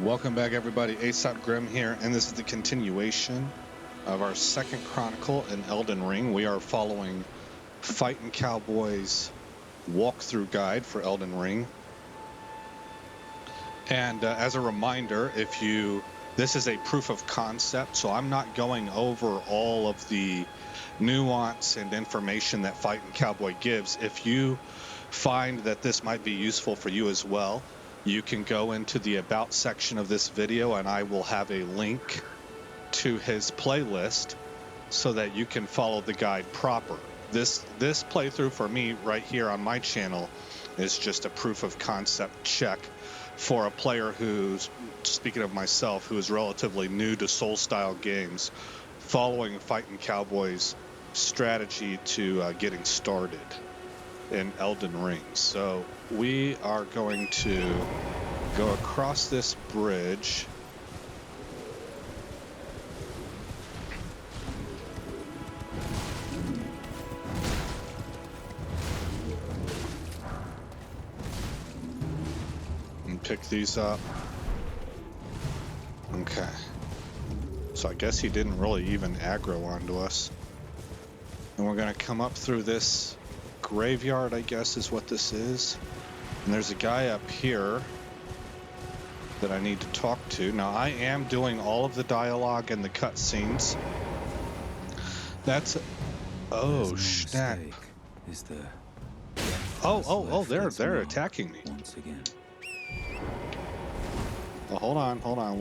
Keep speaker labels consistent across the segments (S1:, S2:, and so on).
S1: Welcome back, everybody. Aesop Grim here, and this is the continuation of our second chronicle in Elden Ring. We are following FightinCowboy's walkthrough guide for Elden Ring. And as a reminder, this is a proof of concept, so I'm not going over all of the nuance and information that FightinCowboy gives. If you find that this might be useful for you as well, you can go into the About section of this video and I will have a link to his playlist so that you can follow the guide proper. This playthrough for me right here on my channel is just a proof of concept check for a player who's, speaking of myself, who is relatively new to Soul-style games, following FightinCowboy's strategy to getting started in Elden Ring. So we are going to go across this bridge. And pick these up. Okay. So I guess he didn't really even aggro onto us. And we're going to come up through this graveyard, I guess is what this is. And there's a guy up here that I need to talk to. Now I am doing all of the dialogue and the cutscenes. That's oh snap.
S2: Is there?
S1: Oh, they're attacking me.
S2: Once again.
S1: Well, hold on.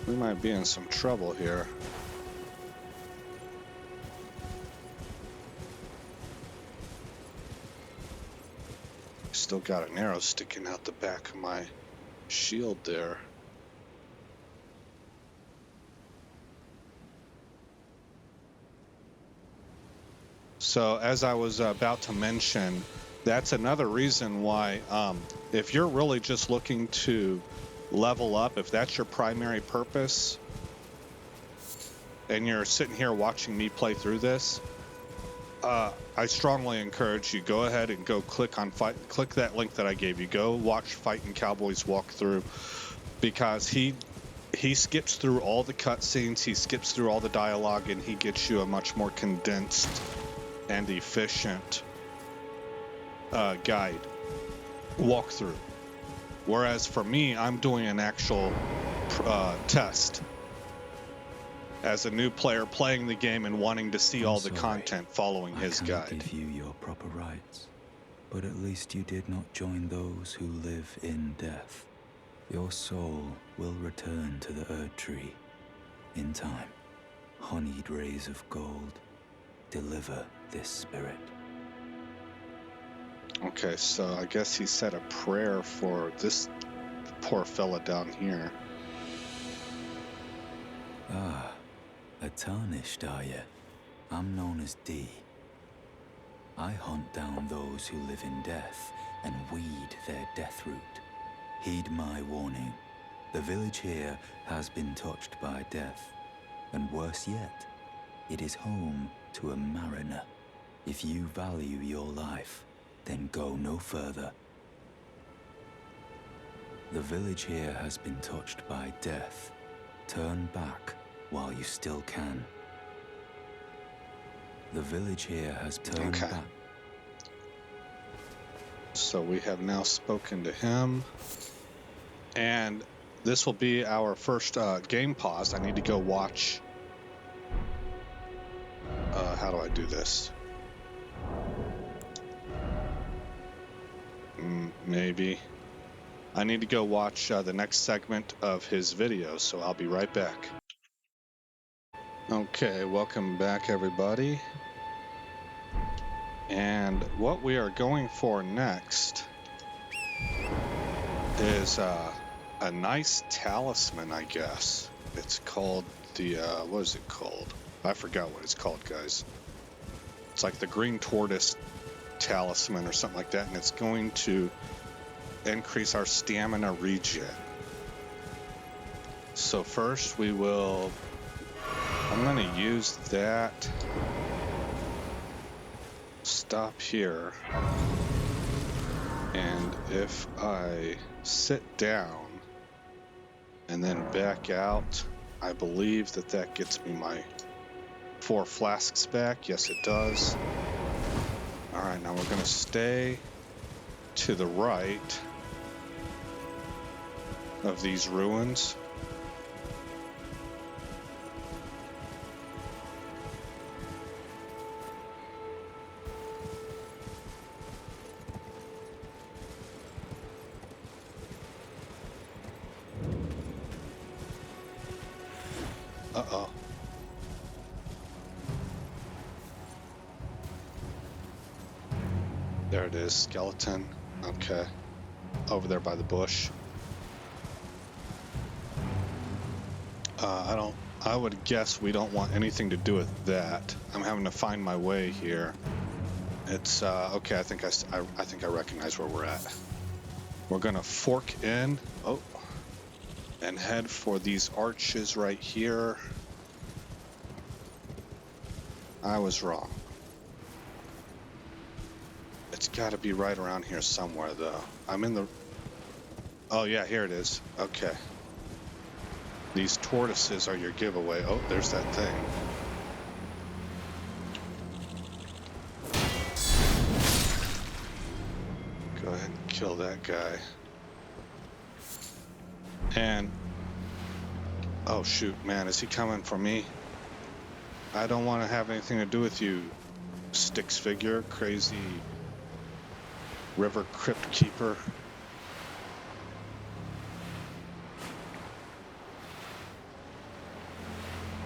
S1: We might be in some trouble here. Still got an arrow sticking out the back of my shield there. So as I was about to mention, that's another reason why if you're really just looking to level up, if that's your primary purpose and you're sitting here watching me play through this, I strongly encourage you, go ahead and go click that link that I gave you. Go watch FightinCowboy's walkthrough, because he skips through all the cutscenes, he skips through all the dialogue, and he gets you a much more condensed and efficient guide walkthrough. Whereas for me, I'm doing an actual test as a new player playing the game and wanting to see all the content following his guide.
S2: I cannot give you your proper rights, but at least you did not join those who live in death. Your soul will return to the Erd Tree in time. Honeyed rays of gold, deliver this spirit.
S1: Okay, so I guess he said a prayer for this poor fella down here.
S2: Ah. A tarnished, are you? I'm known as D. I hunt down those who live in death and weed their death root. Heed my warning. The village here has been touched by death. And worse yet, it is home to a mariner. If you value your life, then go no further. The village here has been touched by death. Turn back while you still can. The village here has turned back.
S1: So we have now spoken to him, and this will be our first game pause. I need to go watch. How do I do this? Maybe. I need to go watch the next segment of his video, so I'll be right back. Okay, welcome back, everybody. And what we are going for next is a nice talisman, I guess. It's called the, what is it called? I forgot what it's called, guys. It's like the green tortoise talisman or something like that, and it's going to increase our stamina regen. So first we will, I'm going to use that stop here. And if I sit down and then back out, I believe that that gets me my 4 flasks back. Yes, it does. All right, now we're going to stay to the right of these ruins. Uh-oh. There it is, skeleton. Okay. Over there by the bush. I would guess we don't want anything to do with that. I'm having to find my way here. It's, okay, I think I recognize where we're at. We're gonna fork in, and head for these arches right here. I was wrong. It's gotta be right around here somewhere, though. I'm in the... Oh, yeah, here it is. Okay. These tortoises are your giveaway. Oh, there's that thing. Go ahead and kill that guy. And... Oh, shoot, man, is he coming for me? I don't want to have anything to do with you, Styx figure, crazy river crypt keeper.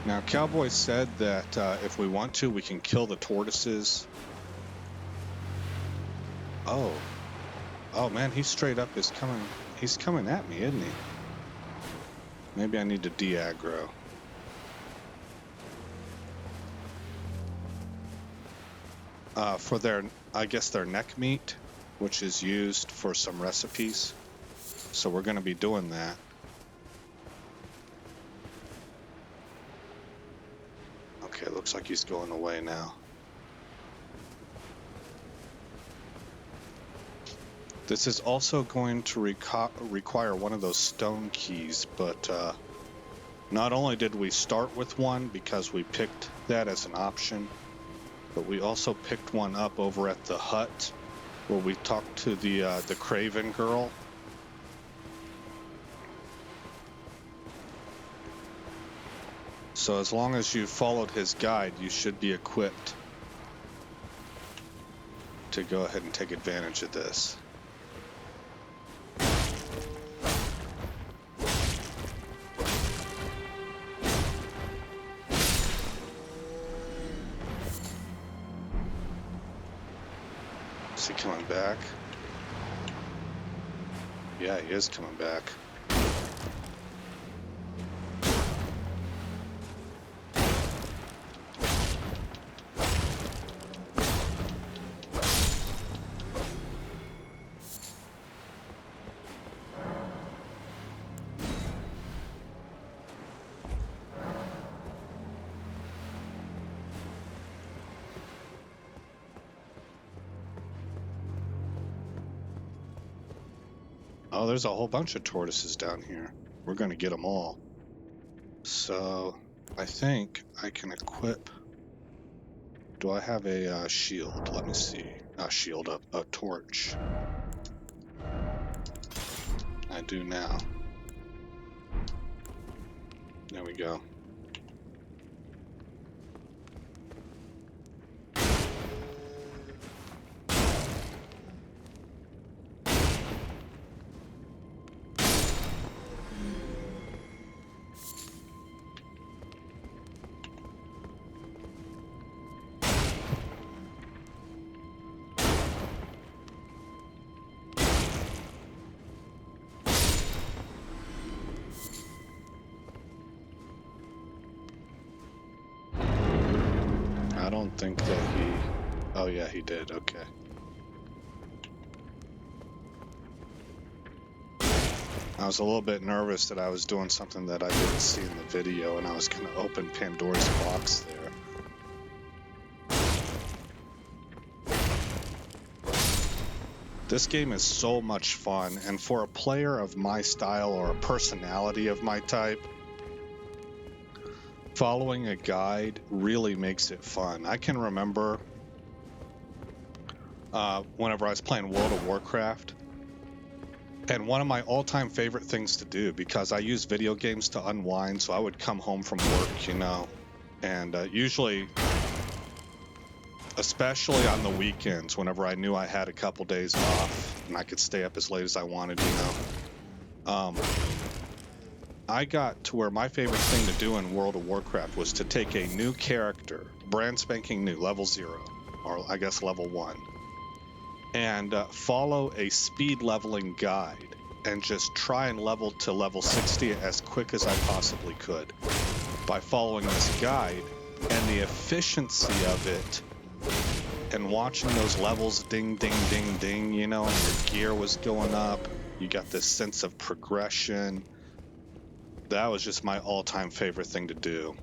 S1: Now, Cowboy said that if we want to, we can kill the tortoises. Oh, man, he straight up is coming. He's coming at me, isn't he? Maybe I need to de-aggro. For their, I guess their neck meat, which is used for some recipes. So we're going to be doing that. Okay, looks like he's going away now. This is also going to require one of those stone keys, but not only did we start with one because we picked that as an option, but we also picked one up over at the hut where we talked to the Craven girl. So as long as you followed his guide, you should be equipped to go ahead and take advantage of this. Is he coming back? Yeah, he is coming back. Oh, there's a whole bunch of tortoises down here. We're going to get them all. So, I think I can equip... Do I have a shield? Let me see. Not shield, a torch. I do now. There we go. I don't think that he... Oh yeah, he did, okay. I was a little bit nervous that I was doing something that I didn't see in the video, and I was going to open Pandora's box there. This game is so much fun, and for a player of my style or a personality of my type, following a guide really makes it fun. I can remember whenever I was playing World of Warcraft, and one of my all-time favorite things to do, because I use video games to unwind, so I would come home from work, you know, and usually, especially on the weekends, whenever I knew I had a couple days off and I could stay up as late as I wanted, you know, I got to where my favorite thing to do in World of Warcraft was to take a new character, brand spanking new, level 0, or I guess level 1, and follow a speed leveling guide and just try and level to level 60 as quick as I possibly could by following this guide, and the efficiency of it and watching those levels ding, ding, ding, ding, you know, and your gear was going up. You got this sense of progression. That was just my all-time favorite thing to do.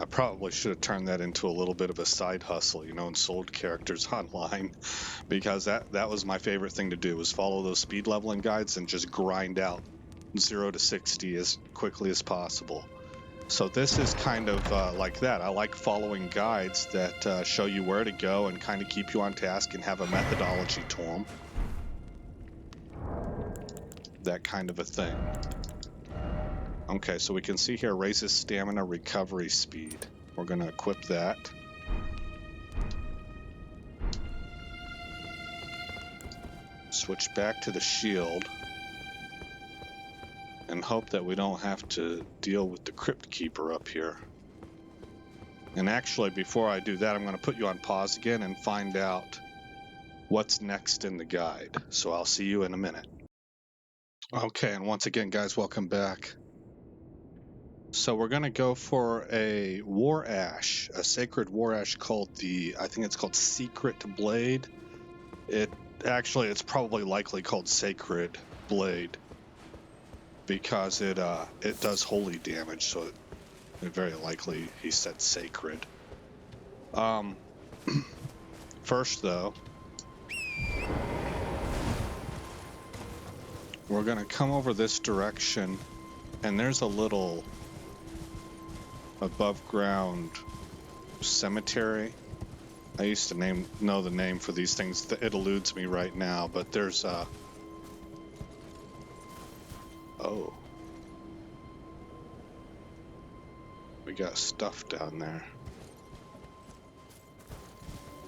S1: I probably should have turned that into a little bit of a side hustle, you know, and sold characters online, because that was my favorite thing to do, was follow those speed leveling guides and just grind out 0 to 60 as quickly as possible. So this is kind of like that. I like following guides that show you where to go and kind of keep you on task and have a methodology to them. That kind of a thing. Okay, so we can see here, raises stamina recovery speed. We're going to equip that. Switch back to the shield. And hope that we don't have to deal with the Crypt Keeper up here. And actually, before I do that, I'm going to put you on pause again and find out what's next in the guide. So I'll see you in a minute. Okay, and once again, guys, welcome back. So we're going to go for a War Ash, a sacred War Ash called I think it's called Secret Blade. It's probably likely called Sacred Blade, because it does holy damage, so it very likely he said sacred. First though, we're gonna come over this direction, and there's a little above ground cemetery. I used to know the name for these things. It eludes me right now, but there's oh. We got stuff down there.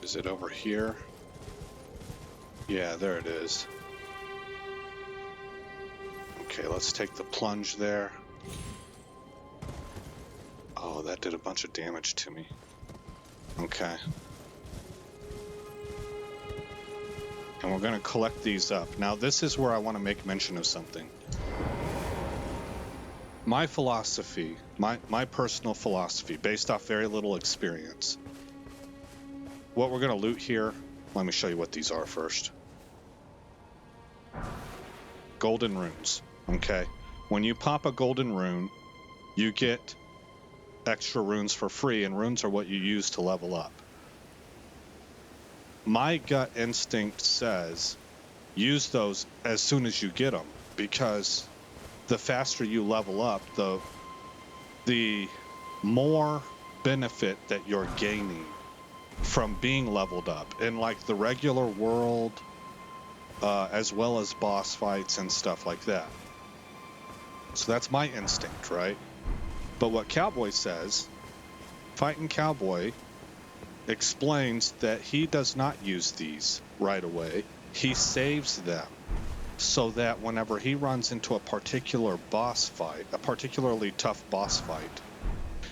S1: Is it over here? Yeah, there it is. Okay, let's take the plunge there. Oh, that did a bunch of damage to me. Okay. And we're going to collect these up. Now, this is where I want to make mention of something. My philosophy, my personal philosophy, based off very little experience. What we're going to loot here, let me show you what these are first. Golden runes, okay? When you pop a golden rune, you get extra runes for free, and runes are what you use to level up. My gut instinct says use those as soon as you get them, because the faster you level up, the more benefit that you're gaining from being leveled up in like the regular world, as well as boss fights and stuff like that. So that's my instinct, right? But what Cowboy says, FightinCowboy explains that he does not use these right away. He saves them so that whenever he runs into a particular boss fight, a particularly tough boss fight,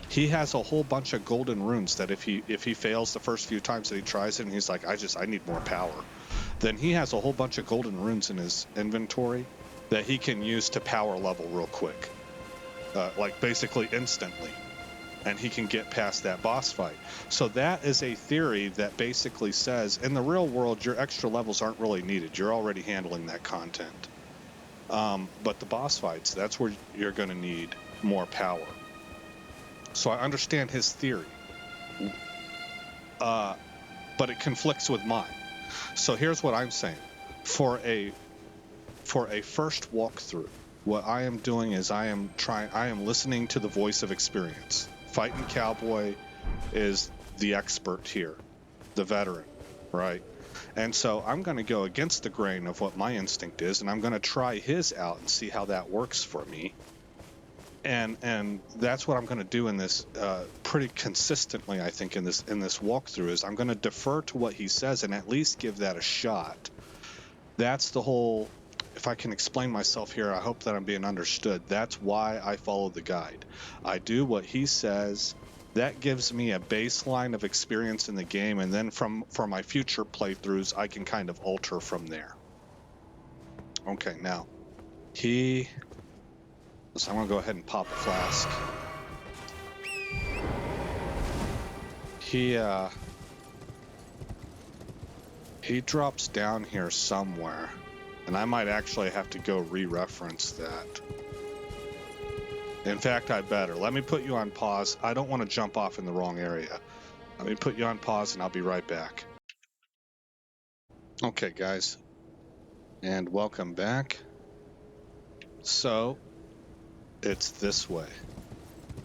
S1: he has a whole bunch of golden runes that if he fails the first few times that he tries it and he's like, I need more power, then he has a whole bunch of golden runes in his inventory that he can use to power level real quick, like basically instantly, and he can get past that boss fight. So that is a theory that basically says in the real world your extra levels aren't really needed. You're already handling that content. But the boss fights, that's where you're going to need more power. So I understand his theory, but it conflicts with mine. So here's what I'm saying. For a first walkthrough, what I am doing is I am listening to the voice of experience. FightinCowboy is the expert here, the veteran, right? And so I'm going to go against the grain of what my instinct is, and I'm going to try his out and see how that works for me. And that's what I'm going to do in this pretty consistently, I think, in this walkthrough, is I'm going to defer to what he says and at least give that a shot. That's the whole, if I can explain myself here, I hope that I'm being understood. That's why I follow the guide. I do what he says. That gives me a baseline of experience in the game, and then for my future playthroughs, I can kind of alter from there. Okay, now, so I'm going to go ahead and pop a flask. He drops down here somewhere, and I might actually have to go re-reference that. In fact, I better. Let me put you on pause. I don't want to jump off in the wrong area. Let me put you on pause, and I'll be right back. Okay, guys, and welcome back. So, it's this way.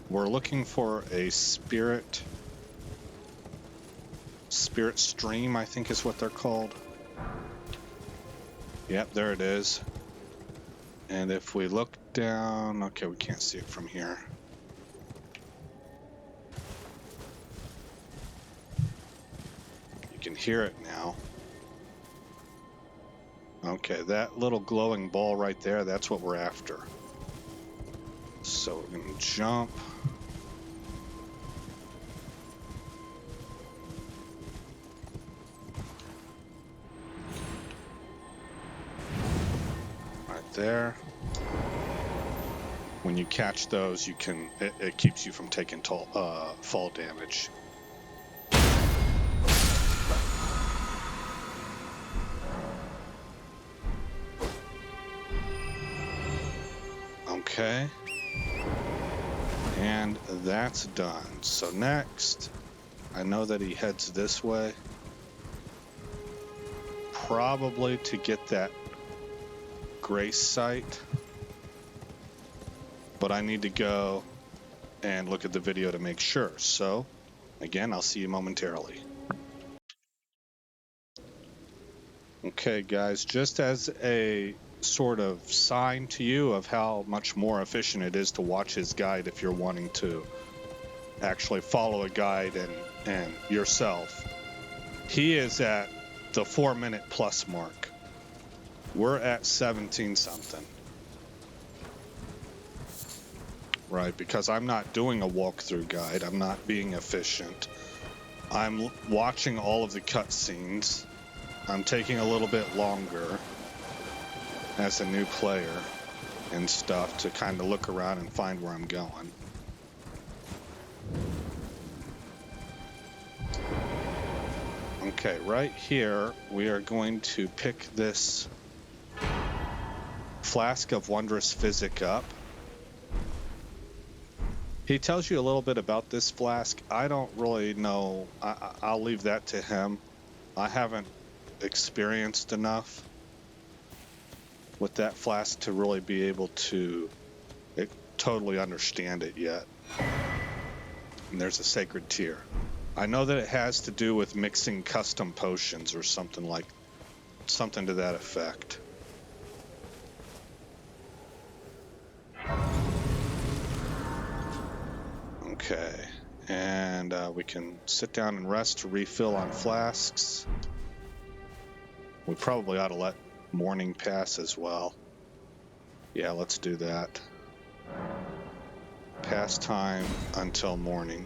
S1: We're looking for a spirit stream, I think is what they're called. Yep, there it is. And if we look down, okay, we can't see it from here. You can hear it now. Okay, that little glowing ball right there, that's what we're after. So we're gonna jump. Right there. When you catch those, you can, it keeps you from taking fall damage. Okay. And that's done. So next, I know that he heads this way. Probably to get that grace site. But I need to go and look at the video to make sure. So, again, I'll see you momentarily. Okay, guys, just as a sort of sign to you of how much more efficient it is to watch his guide if you're wanting to actually follow a guide and yourself. He is at the 4-minute plus mark. We're at 17 something. Right, because I'm not doing a walkthrough guide. I'm not being efficient. I'm watching all of the cutscenes. I'm taking a little bit longer as a new player and stuff to kind of look around and find where I'm going. Okay, right here, we are going to pick this flask of wondrous physic up. He tells you a little bit about this flask. I don't really know. I'll leave that to him. I haven't experienced enough with that flask to really be able to totally understand it yet. And there's a sacred tear. I know that it has to do with mixing custom potions or something to that effect. Okay, and we can sit down and rest to refill on flasks. We probably ought to let morning pass as well. Yeah, let's do that. Pass time until morning.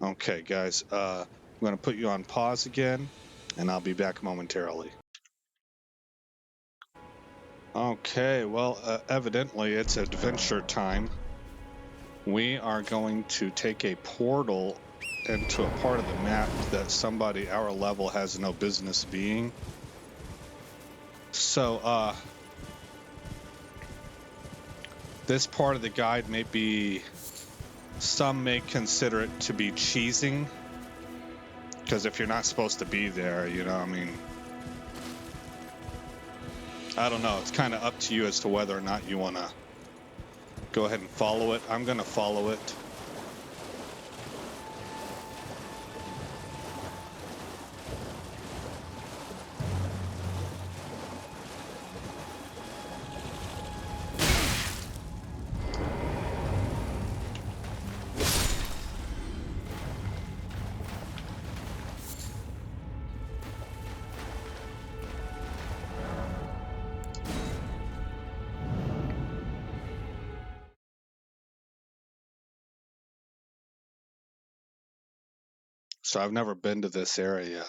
S1: Okay, guys, I'm going to put you on pause again, and I'll be back momentarily. Okay, well, evidently it's adventure time. We are going to take a portal into a part of the map that somebody our level has no business being. So, this part of the guide may be, some may consider it to be cheesing, Because if you're not supposed to be there, you know, I mean, I don't know. It's kind of up to you as to whether or not you want to go ahead and follow it. I'm going to follow it. So I've never been to this area.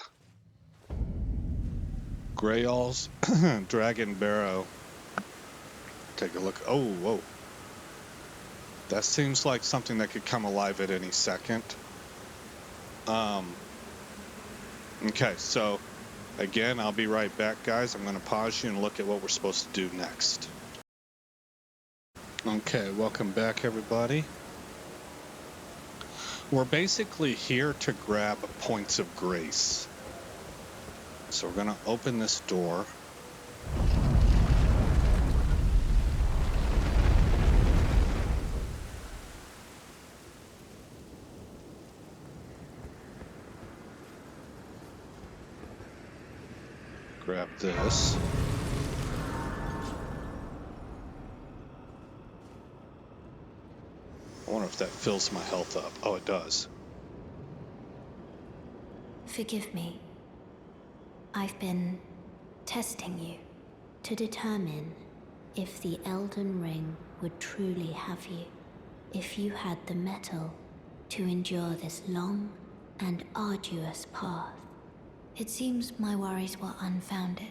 S1: Greyall's Dragon Barrow. Take a look. Oh, whoa. That seems like something that could come alive at any second. Okay, so again, I'll be right back, guys. I'm going to pause you and look at what we're supposed to do next. Okay, welcome back, everybody. We're basically here to grab points of grace. So we're going to open this door. Grab this. I wonder if that fills my health up. Oh, it does.
S3: Forgive me. I've been testing you to determine if the Elden Ring would truly have you, if you had the mettle to endure this long and arduous path. It seems my worries were unfounded.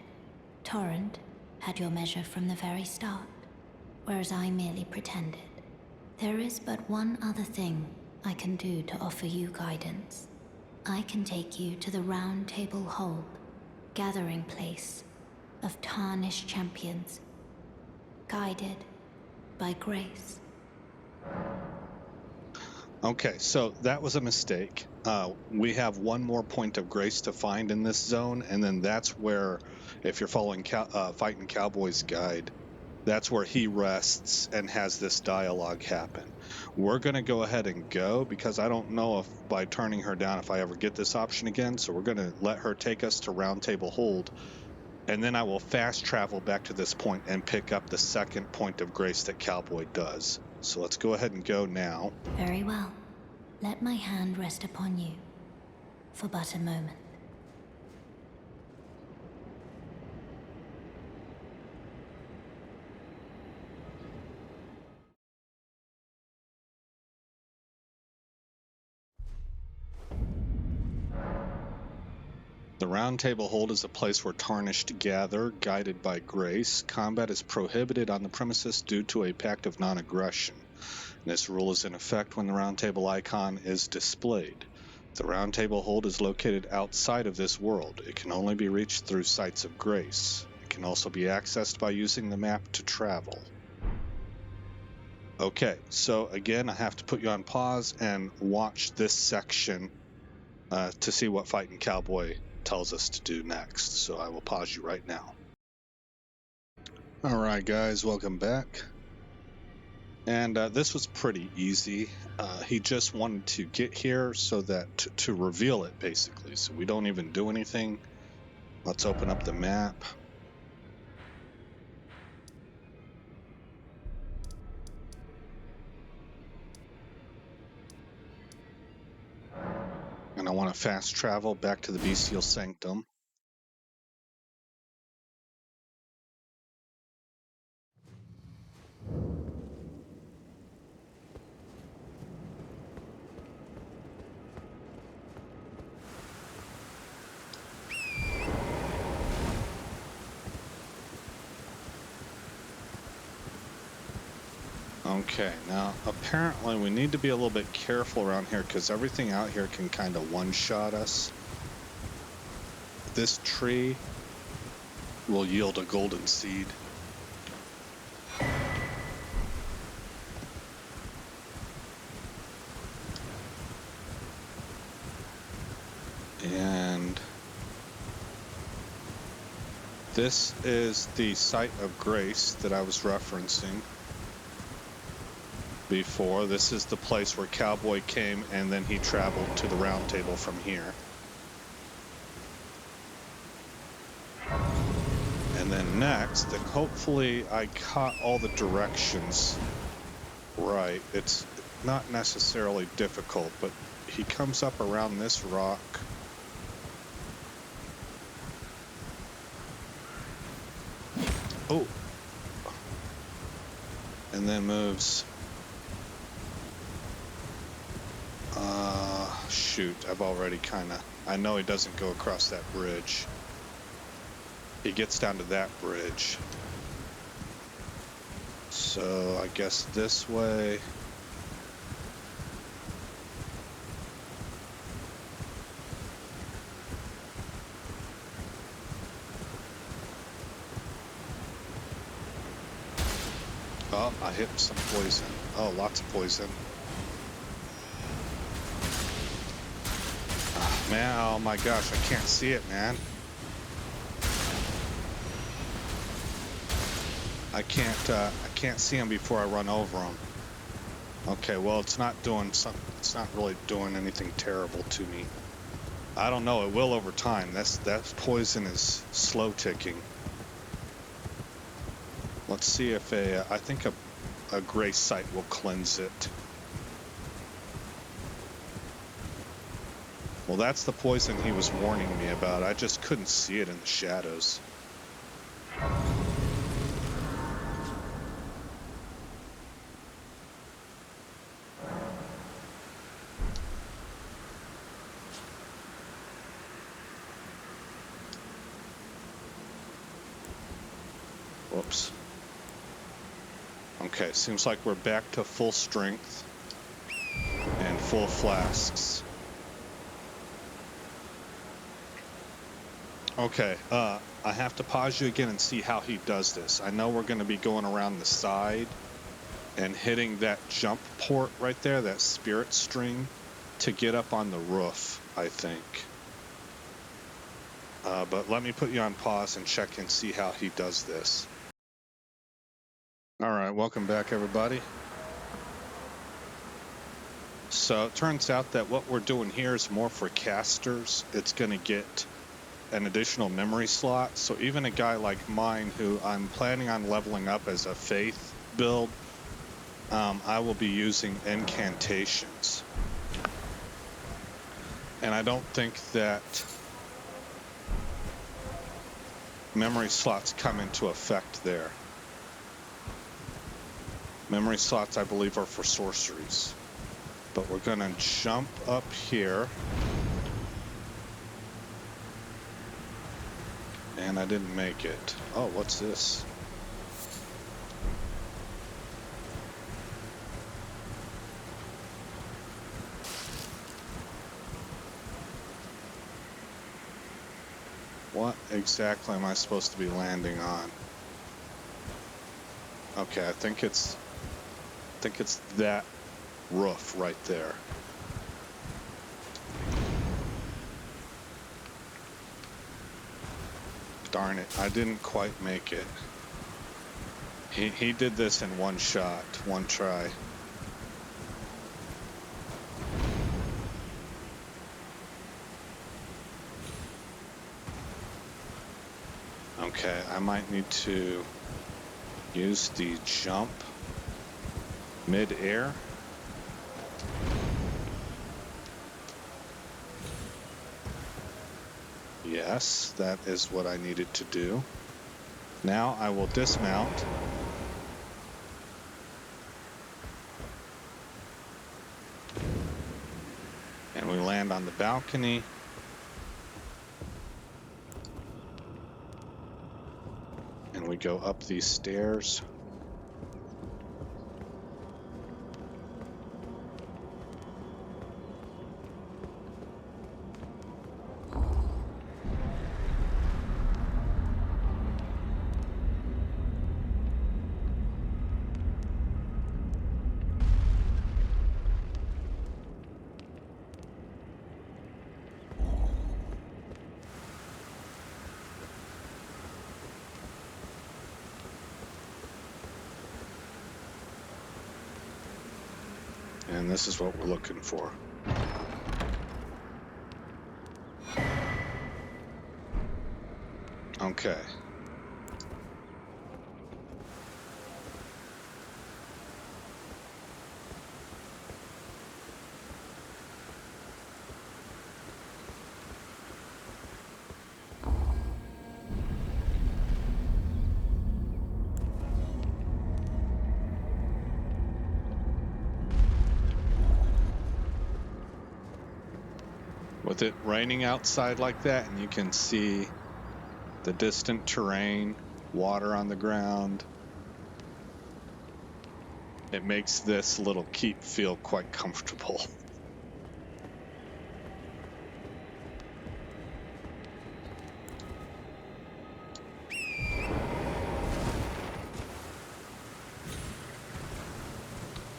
S3: Torrent had your measure from the very start, whereas I merely pretended. There is but one other thing I can do to offer you guidance. I can take you to the Round Table Hold, gathering place of tarnished champions, guided by grace.
S1: Okay, so that was a mistake. We have one more point of grace to find in this zone, and then that's where, if you're following Fighting Cowboy's guide, that's where he rests and has this dialogue happen. We're going to go ahead and go because I don't know if by turning her down if I ever get this option again, so we're going to let her take us to Round Table Hold, and then I will fast travel back to this point and pick up the second point of grace that Cowboy does. So let's go ahead and go now.
S3: Very well. Let my hand rest upon you for but a moment.
S1: The Round Table Hold is a place where tarnished gather, guided by grace. Combat is prohibited on the premises due to a pact of non-aggression. This rule is in effect when the Round Table icon is displayed. The Round Table Hold is located outside of this world. It can only be reached through sites of grace. It can also be accessed by using the map to travel. Okay, so again, I have to put you on pause and watch this section to see what Fighting Cowboy tells us to do next. So I will pause you right now. All right, guys, welcome back. And this was pretty easy. He just wanted to get here so that to reveal it, basically. So we don't even do anything. Let's open up the map. And I want to fast travel back to the Bestial Sanctum. Okay, now apparently we need to be a little bit careful around here because everything out here can kind of one-shot us. This tree will yield a golden seed. This is the site of grace that I was referencing before. This is the place where Cowboy came, and then he traveled to the round table from here. And then next, and hopefully I caught all the directions right. It's not necessarily difficult, but he comes up around this rock. Oh. And then moves. Shoot, I've already I know he doesn't go across that bridge. He gets down to that bridge. So I guess this way. Oh, I hit some poison. Oh, lots of poison. Oh, man, oh my gosh, I can't see it, man. I can't see him before I run over him. Okay, well, it's not really doing anything terrible to me. I don't know, it will over time. That poison is slow ticking. Let's see if I think a gray site will cleanse it. Well, that's the poison he was warning me about. I just couldn't see it in the shadows. Whoops. Okay, seems like we're back to full strength and full flasks. Okay, I have to pause you again and see how he does this. I know we're going to be going around the side and hitting that jump port right there, that spirit string, to get up on the roof, I think. But let me put you on pause and check and see how he does this. All right, welcome back, everybody. So it turns out that what we're doing here is more for casters. It's going to get an additional memory slot. So even a guy like mine, who I'm planning on leveling up as a faith build, I will be using incantations. And I don't think that memory slots come into effect there. Memory slots, I believe, are for sorceries. But we're going to jump up here. And I didn't make it. Oh, what's this? What exactly am I supposed to be landing on? Okay, I think it's that roof right there. Darn it, I didn't quite make it. He did this in one shot, one try. Okay, I might need to use the jump mid-air. Yes, that is what I needed to do. Now I will dismount. And we land on the balcony. And we go up these stairs. And this is what we're looking for. Okay. With it raining outside like that, and you can see the distant terrain, water on the ground, it makes this little keep feel quite comfortable.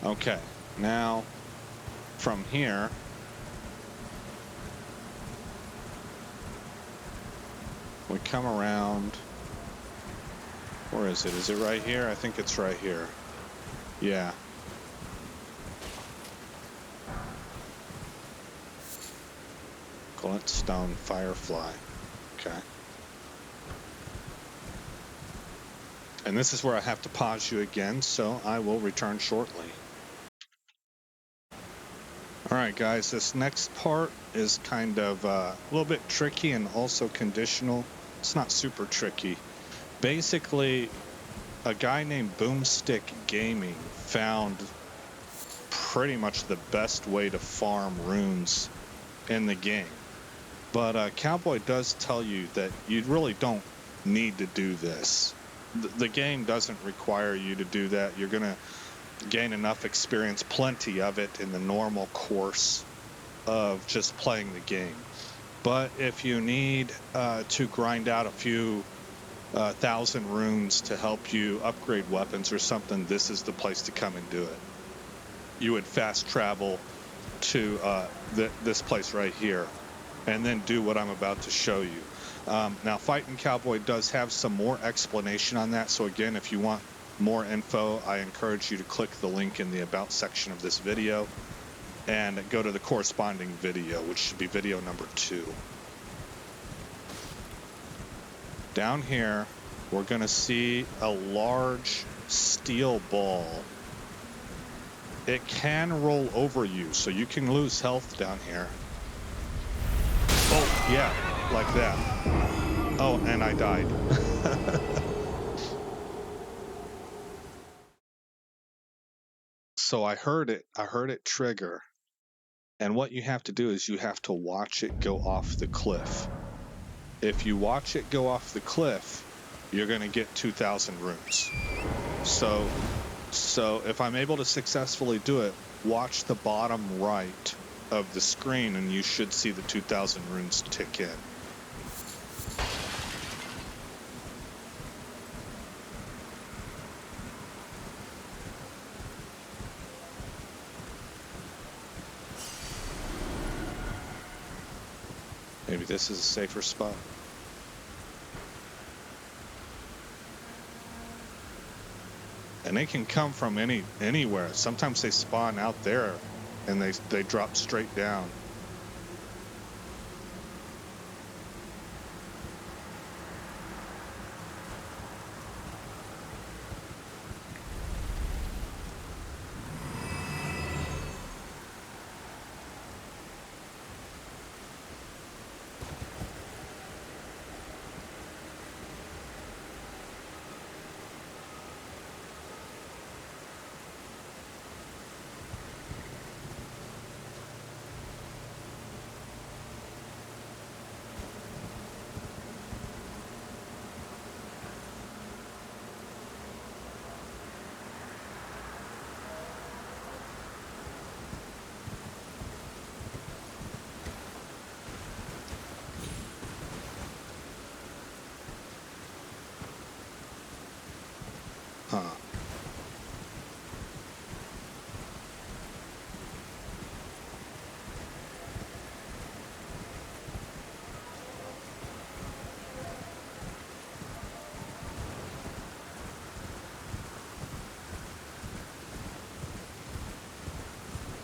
S1: Okay, now from here, we come around. Where is it? Is it right here? I think it's right here. Yeah. Glintstone Firefly. Okay. And this is where I have to pause you again, so I will return shortly. Alright guys, this next part is kind of a little bit tricky and also conditional. It's not super tricky. Basically, a guy named Boomstick Gaming found pretty much the best way to farm runes in the game. But Cowboy does tell you that you really don't need to do this. The game doesn't require you to do that. You're going to gain enough experience, plenty of it, in the normal course of just playing the game. But if you need to grind out a few thousand runes to help you upgrade weapons or something, this is the place to come and do it. You would fast travel to this place right here and then do what I'm about to show you. Now, FightinCowboy does have some more explanation on that, so again, if you want more info, I encourage you to click the link in the About section of this video and go to the corresponding video, which should be video number 2. Down here, we're going to see a large steel ball. It can roll over you, so you can lose health down here. Oh, yeah, like that. Oh, and I died. So I heard it trigger. And what you have to do is you have to watch it go off the cliff. If you watch it go off the cliff, you're going to get 2,000 runes. So if I'm able to successfully do it, watch the bottom right of the screen and you should see the 2,000 runes tick in. Maybe this is a safer spot. And they can come from anywhere. Sometimes they spawn out there and they drop straight down.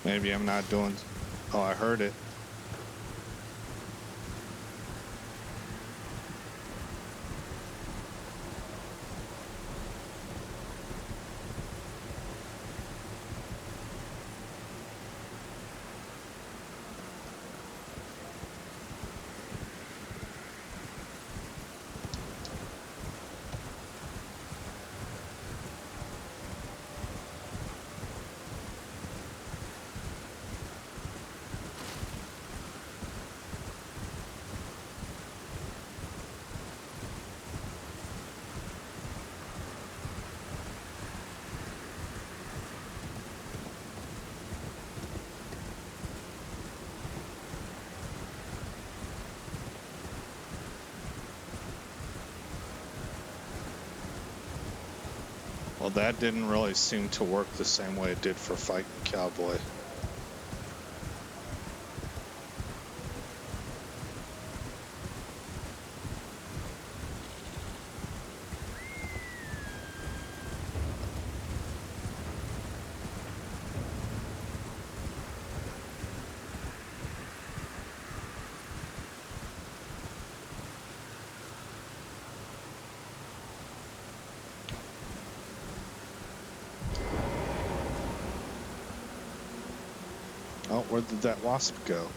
S1: Maybe I'm not doing... Oh, I heard it. Well, that didn't really seem to work the same way it did for Fighting Cowboy. Oh, where did that wasp go?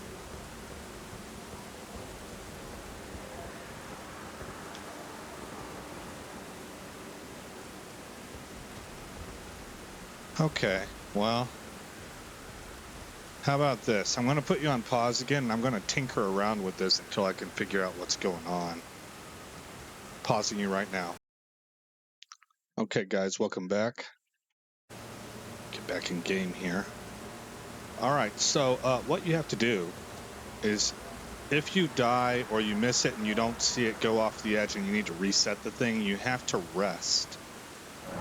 S1: Okay, well, how about this? I'm going to put you on pause again, and I'm going to tinker around with this until I can figure out what's going on. Pausing you right now. Okay, guys, welcome back. Get back in game here. All right, so what you have to do is if you die or you miss it and you don't see it go off the edge and you need to reset the thing, you have to rest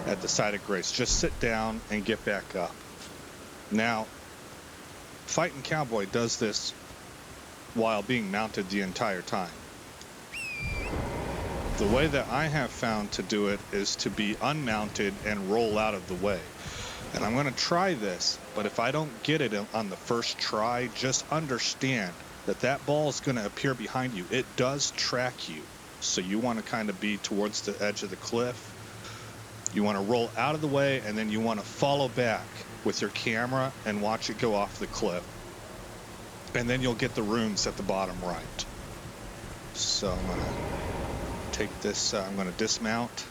S1: at the site of grace. Just sit down and get back up. Now, Fighting Cowboy does this while being mounted the entire time. The way that I have found to do it is to be unmounted and roll out of the way. And I'm going to try this, but if I don't get it on the first try, just understand that that ball is going to appear behind you. It does track you, so you want to kind of be towards the edge of the cliff. You want to roll out of the way, and then you want to follow back with your camera and watch it go off the cliff. And then you'll get the runes at the bottom right. So I'm going to take this, I'm going to dismount.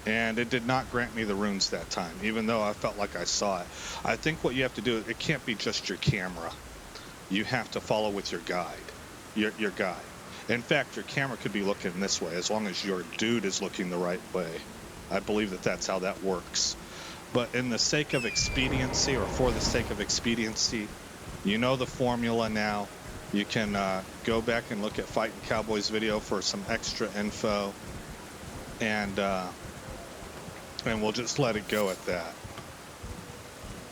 S1: And it did not grant me the runes that time, even though I felt like I saw it. I think what you have to do, it can't be just your camera. You have to follow with your guide, your guide. In fact, your camera could be looking this way, as long as your dude is looking the right way. I believe that that's how that works. But in the sake of expediency, or for the sake of expediency, you know the formula now. You can go back and look at Fighting Cowboy's video for some extra info. And we'll just let it go at that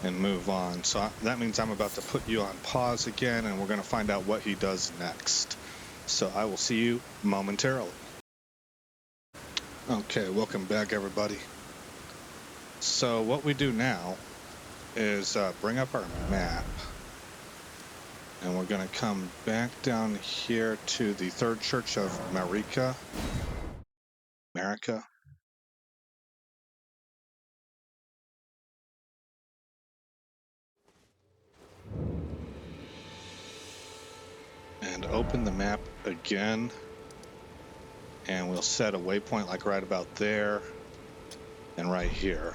S1: and move on. So that means I'm about to put you on pause again, and we're going to find out what he does next. So I will see you momentarily. Okay, welcome back, everybody. So what we do now is bring up our map, and we're going to come back down here to the Third Church of Marika. And open the map again, and we'll set a waypoint like right about there and right here.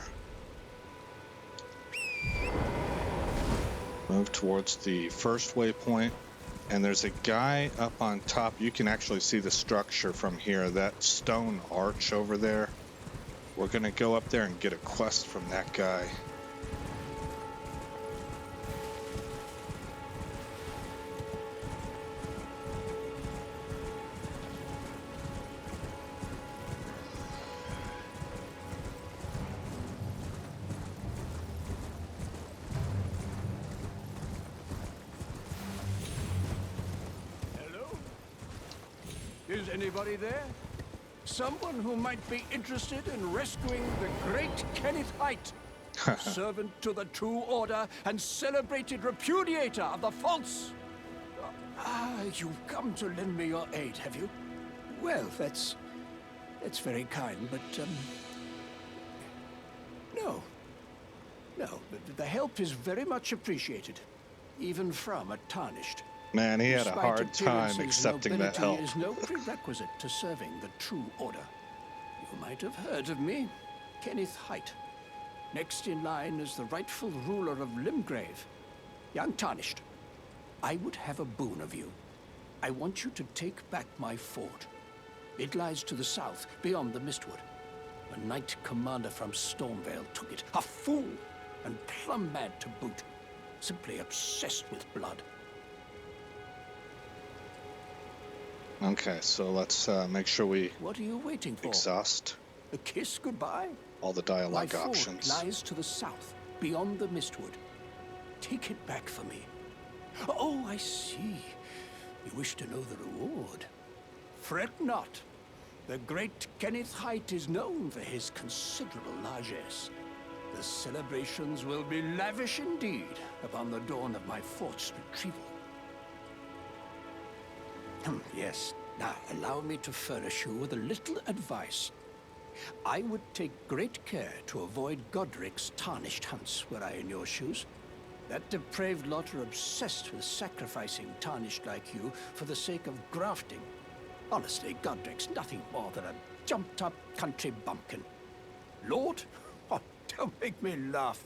S1: Move towards the first waypoint, and there's a guy up on top. You can actually see the structure from here, that stone arch over there. We're gonna go up there and get a quest from that guy.
S4: Is anybody there? Someone who might be interested in rescuing the great Kenneth Height, servant to the True Order and celebrated repudiator of the false. You've come to lend me your aid, have you? Well, that's very kind, but no. No, the help is very much appreciated, even from a tarnished.
S1: Man, he had a
S4: Despite
S1: hard time
S4: appearances,
S1: accepting that
S4: nobility
S1: help.
S4: is no prerequisite to serving the True Order. You might have heard of me, Kenneth Height. Next in line is the rightful ruler of Limgrave, young Tarnished. I would have a boon of you. I want you to take back my fort. It lies to the south, beyond the Mistwood. A knight commander from Stormvale took it. A fool, and plumb mad to boot. Simply obsessed with blood.
S1: Okay, so let's make sure we
S4: What are you waiting for?
S1: exhaust
S4: A kiss goodbye?
S1: all the
S4: My
S1: dialogue
S4: fort
S1: options.
S4: lies to the south, beyond the Mistwood. Take it back for me. Oh, I see. You wish to know the reward. Fret not. The great Kenneth Height is known for his considerable largesse. The celebrations will be lavish indeed upon the dawn of my fort's retrieval. Yes. Now, allow me to furnish you with a little advice. I would take great care to avoid Godric's tarnished hunts were I in your shoes. That depraved lot are obsessed with sacrificing tarnished like you for the sake of grafting. Honestly, Godric's nothing more than a jumped-up country bumpkin. Lord? Oh, don't make me laugh.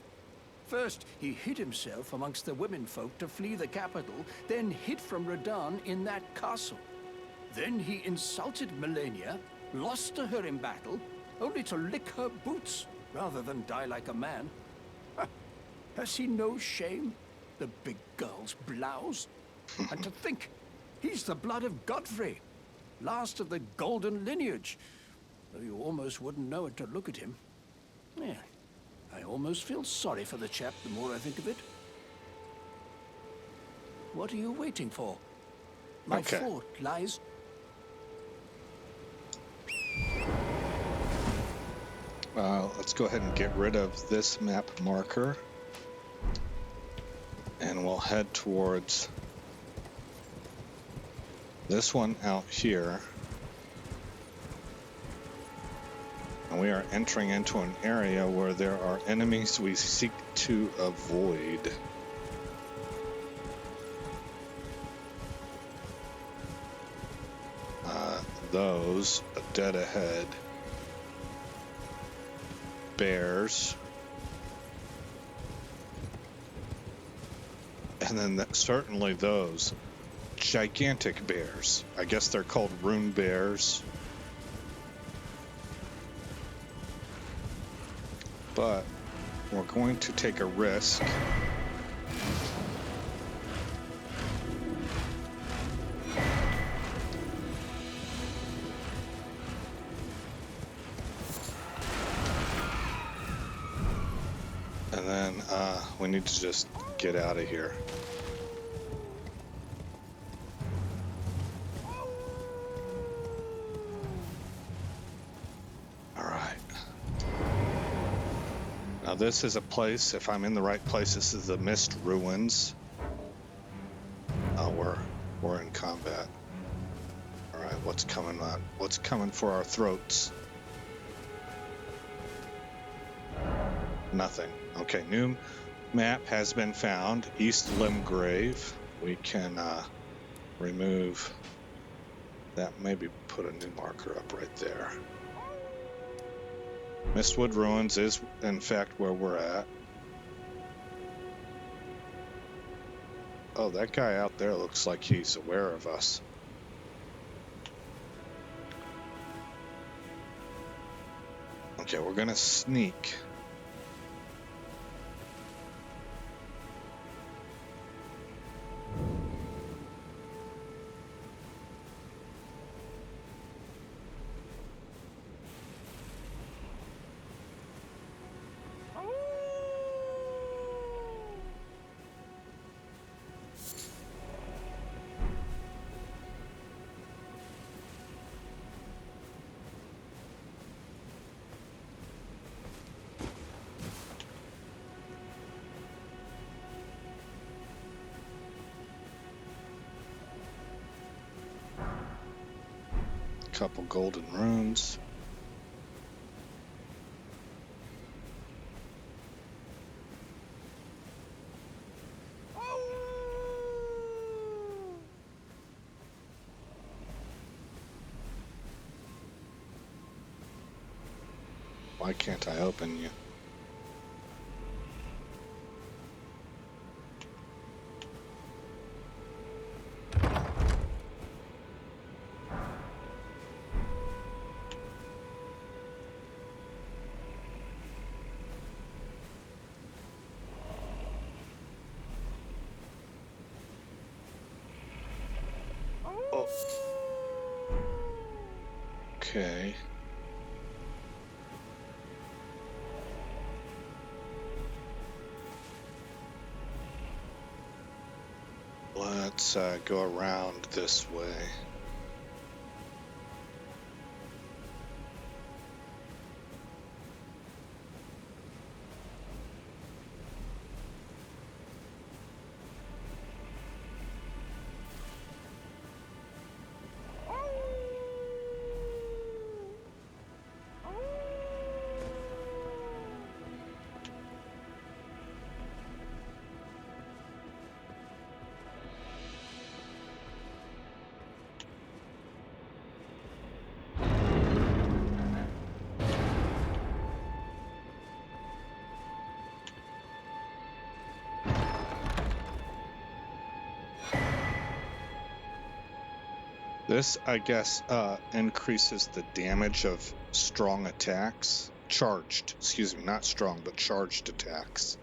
S4: First, he hid himself amongst the womenfolk to flee the capital, then hid from Radahn in that castle. Then he insulted Melania, lost to her in battle, only to lick her boots rather than die like a man. Has he no shame, the big girl's blouse? And to think, he's the blood of Godfrey, last of the golden lineage, though you almost wouldn't know it to look at him. Yeah, I almost feel sorry for the chap the more I think of it. What are you waiting for? My fort lies...
S1: Let's go ahead and get rid of this map marker. And we'll head towards this one out here. And we are entering into an area where there are enemies we seek to avoid. Those dead ahead. Bears. And then certainly those gigantic bears. I guess they're called rune bears. But we're going to take a risk. And then we need to just get out of here. All right. Now this is a place, if I'm in the right place, this is the Mist Ruins. We're in combat. All right, what's coming on? What's coming for our throats? Nothing. Okay, new map has been found. East Limgrave. We can remove that. Maybe put a new marker up right there. Mistwood Ruins is, in fact, where we're at. Oh, that guy out there looks like he's aware of us. Okay, we're gonna sneak. couple golden runes. Why can't I open you? Oh. Okay. Let's go around this way. This, I guess, increases the damage of strong attacks. Charged, excuse me, not strong, but charged attacks.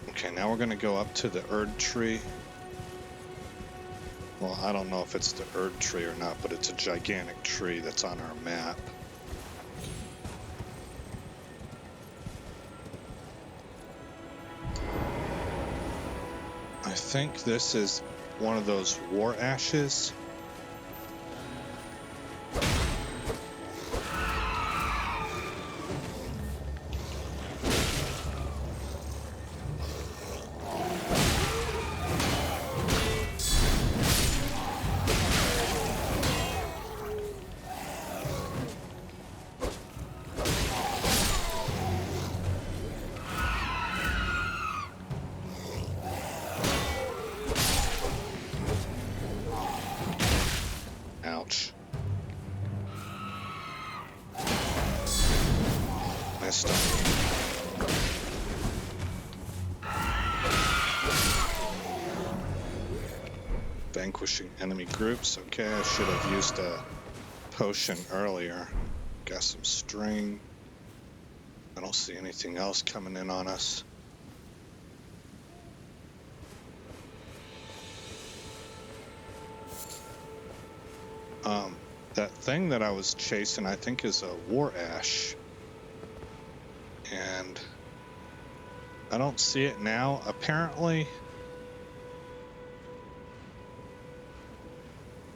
S1: Okay, now we're going to go up to the Erd tree. Well, I don't know if it's the Erd tree or not, but it's a gigantic tree that's on our map. I think this is one of those war ashes. Ouch. Messed up. Vanquishing enemy groups. Okay, I should have used a potion earlier. Got some string. I don't see anything else coming in on us. That thing that I was chasing, I think, is a war ash. And I don't see it now. Apparently,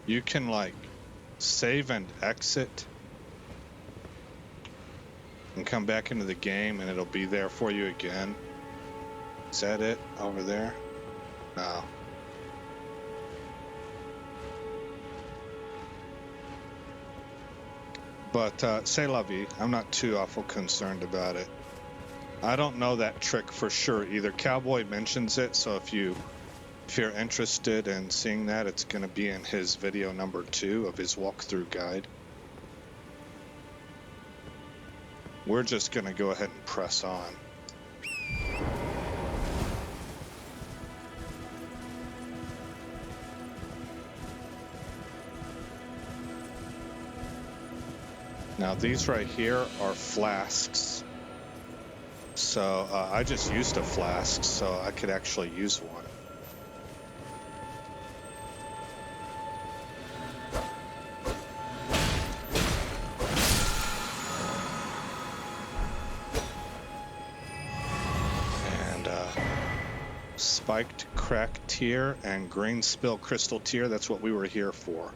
S1: you can, like, save and exit and come back into the game and it'll be there for you again. Is that it over there? No. But c'est la vie. I'm not too awful concerned about it. I don't know that trick for sure either. Cowboy mentions it, so if you're interested in seeing that, it's going to be in his video number 2 of his walkthrough guide. We're just going to go ahead and press on. Now these right here are flasks. So I just used a flask, so I could actually use one. Spiked crack tier and grain spill crystal tier. That's what we were here for.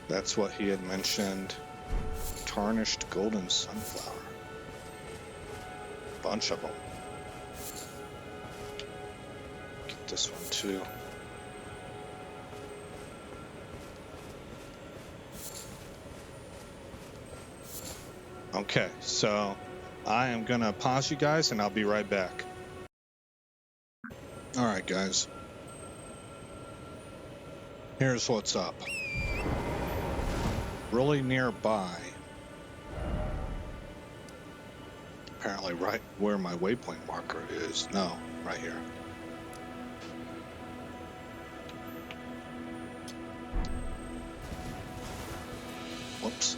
S1: That's what he had mentioned. Tarnished golden sunflower. Bunch of them. Get this one too. Okay, so I am gonna pause you guys and I'll be right back. All right, guys. Here's what's up. Really nearby, apparently right where my waypoint marker is. No, right here. Whoops.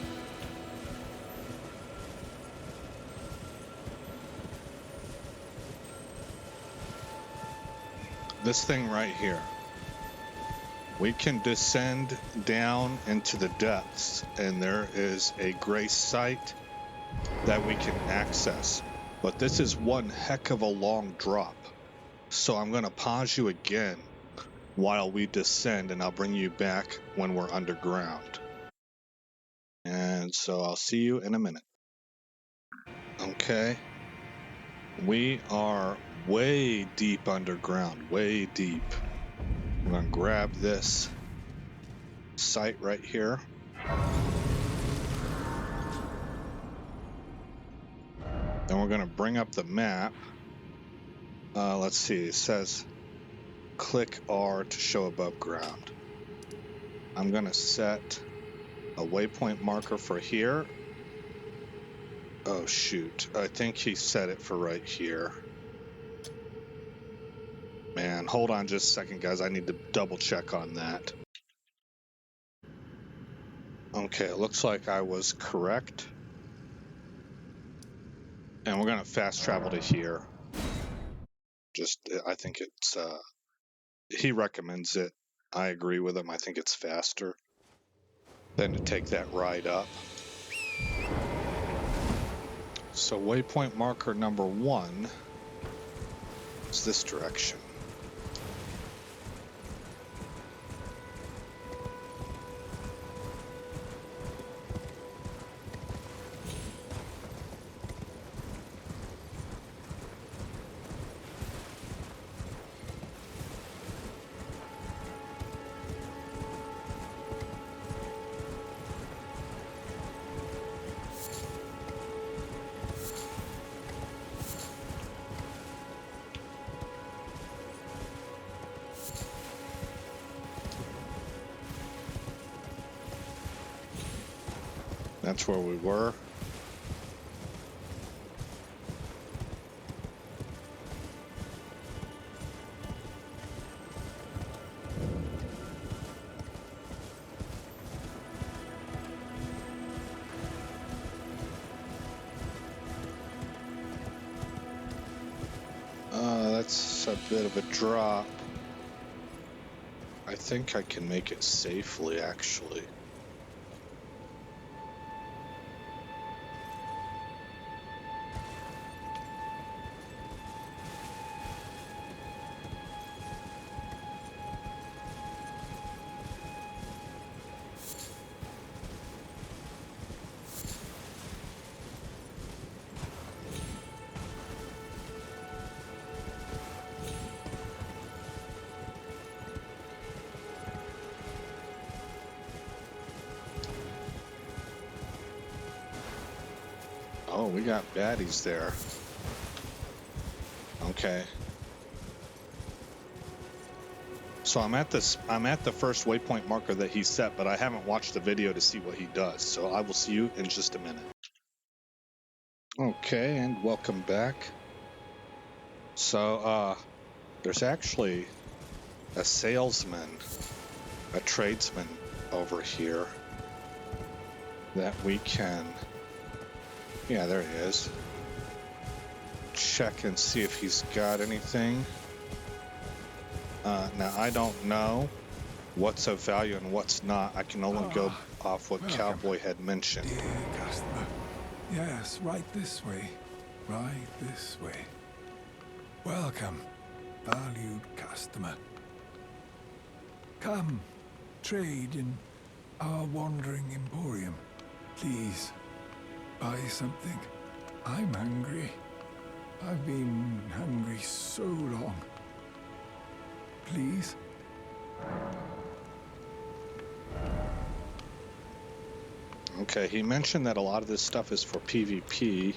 S1: This thing right here. We can descend down into the depths, and there is a gray site that we can access. But this is one heck of a long drop. So I'm going to pause you again while we descend, and I'll bring you back when we're underground. And so I'll see you in a minute. Okay. We are way deep underground, way deep. I'm going to grab this site right here. Then we're going to bring up the map. Let's see, it says click R to show above ground. I'm going to set a waypoint marker for here. Oh, shoot. I think he set it for right here. Man, hold on just a second, guys. I need to double check on that. Okay, it looks like I was correct. And we're going to fast travel to here. I think it's, he recommends it. I agree with him. I think it's faster than to take that ride up. So waypoint marker number 1 is this direction. That's where we were. That's a bit of a drop. I think I can make it safely, actually. Oh, we got baddies there. Okay. So I'm at the first waypoint marker that he set, but I haven't watched the video to see what he does. So I will see you in just a minute. Okay, and welcome back. So there's actually a salesman, a tradesman over here that we can, yeah, there he is. Check and see if he's got anything. Now I don't know what's of value and what's not. I can only go off what Cowboy had mentioned.
S5: Dear customer. Yes, right this way. Right this way. Welcome, valued customer. Come, trade in our wandering emporium. Please, buy something. I'm hungry. I've been hungry so long. Please?
S1: Okay, he mentioned that a lot of this stuff is for PvP.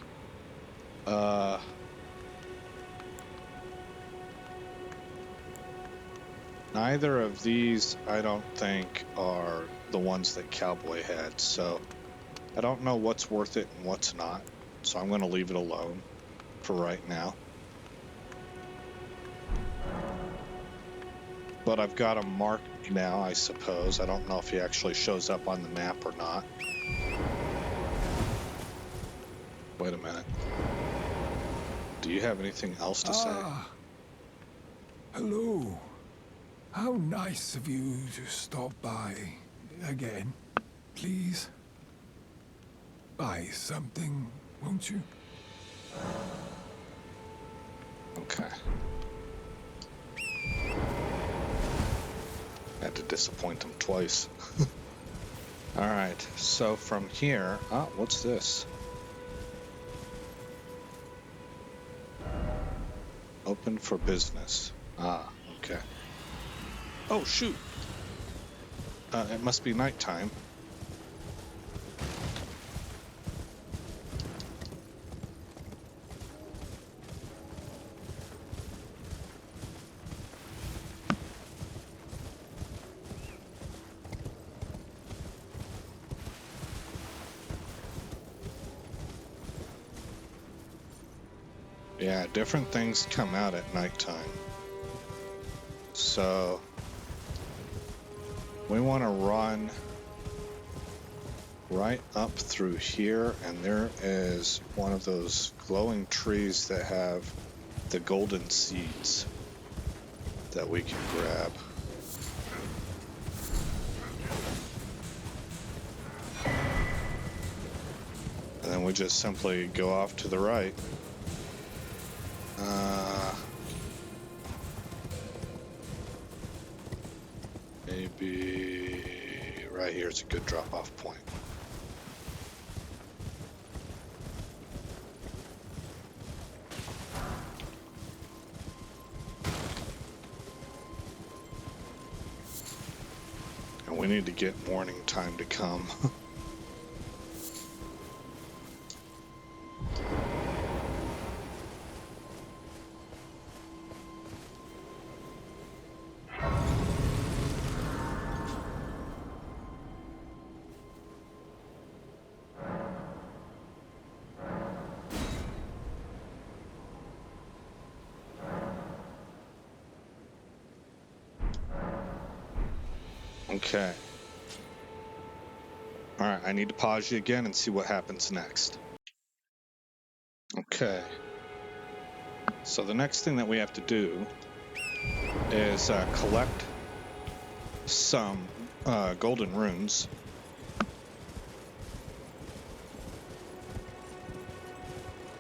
S1: Neither of these, I don't think, are the ones that Cowboy had, so I don't know what's worth it and what's not. So I'm going to leave it alone for right now. But I've got him marked now, I suppose. I don't know if he actually shows up on the map or not. Wait a minute. Do you have anything else to say?
S5: Hello. How nice of you to stop by again. Please, buy something, won't you?
S1: Okay. Had to disappoint him twice. Alright, so from here... Oh, what's this? Open for business. Ah, okay. Oh, shoot! It must be nighttime. Yeah, different things come out at nighttime. So we want to run right up through here, and there is one of those glowing trees that have the golden seeds that we can grab. And then we just simply go off to the right. Maybe right here is a good drop-off point. And we need to get morning time to come. Okay. Alright, I need to pause you again and see what happens next. Okay. So the next thing that we have to do is collect some golden runes.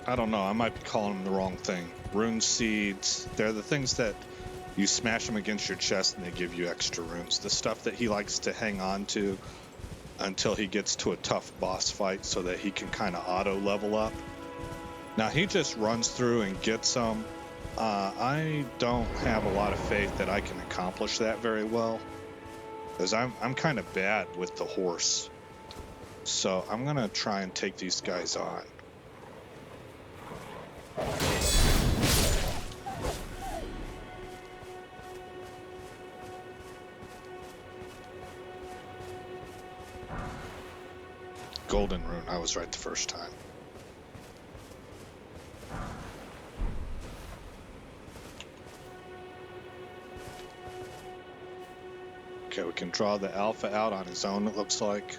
S1: I don't know, I might be calling them the wrong thing. Rune seeds, they're the things that you smash them against your chest and they give you extra runes. The stuff that he likes to hang on to until he gets to a tough boss fight so that he can kind of auto level up. Now he just runs through and gets them. I don't have a lot of faith that I can accomplish that very well, because I'm kind of bad with the horse. So I'm gonna try and take these guys on. Golden rune, I was right the first time. Okay, we can draw the alpha out on his own, it looks like.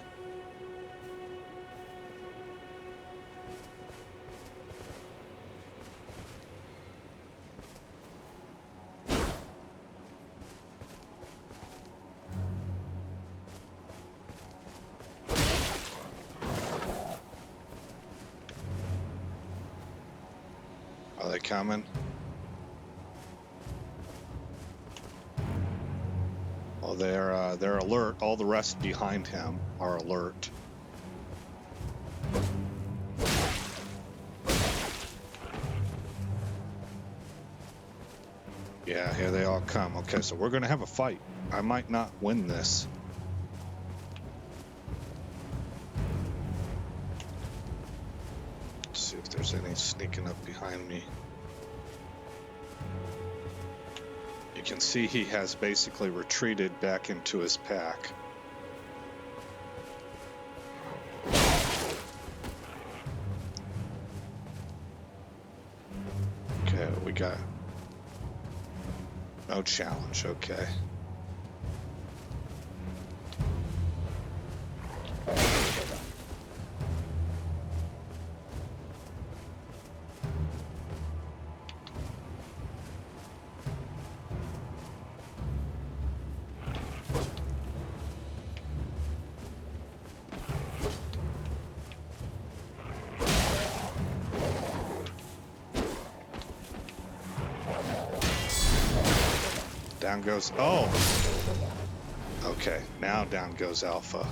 S1: Are they coming? So they're alert. All the rest behind him are alert. Yeah, here they all come. Okay, so we're gonna have a fight. I might not win this. Let's see if there's any sneaking up behind me. You can see he has basically retreated back into his pack. Okay, we got no challenge. Okay. Down goes, oh! Okay, now down goes Alpha.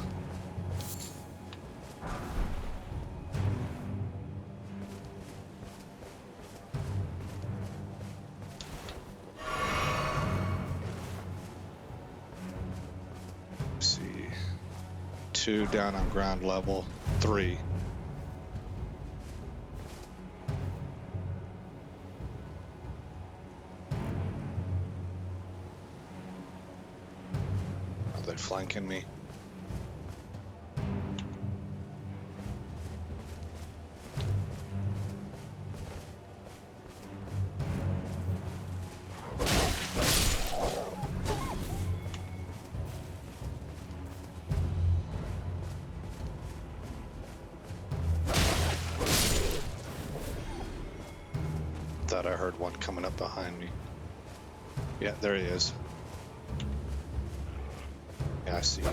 S1: Let's see. 2 down on ground level, 3. Are they flanking me? Thought I heard one coming up behind me. Yeah, there he is. Yeah, I see you.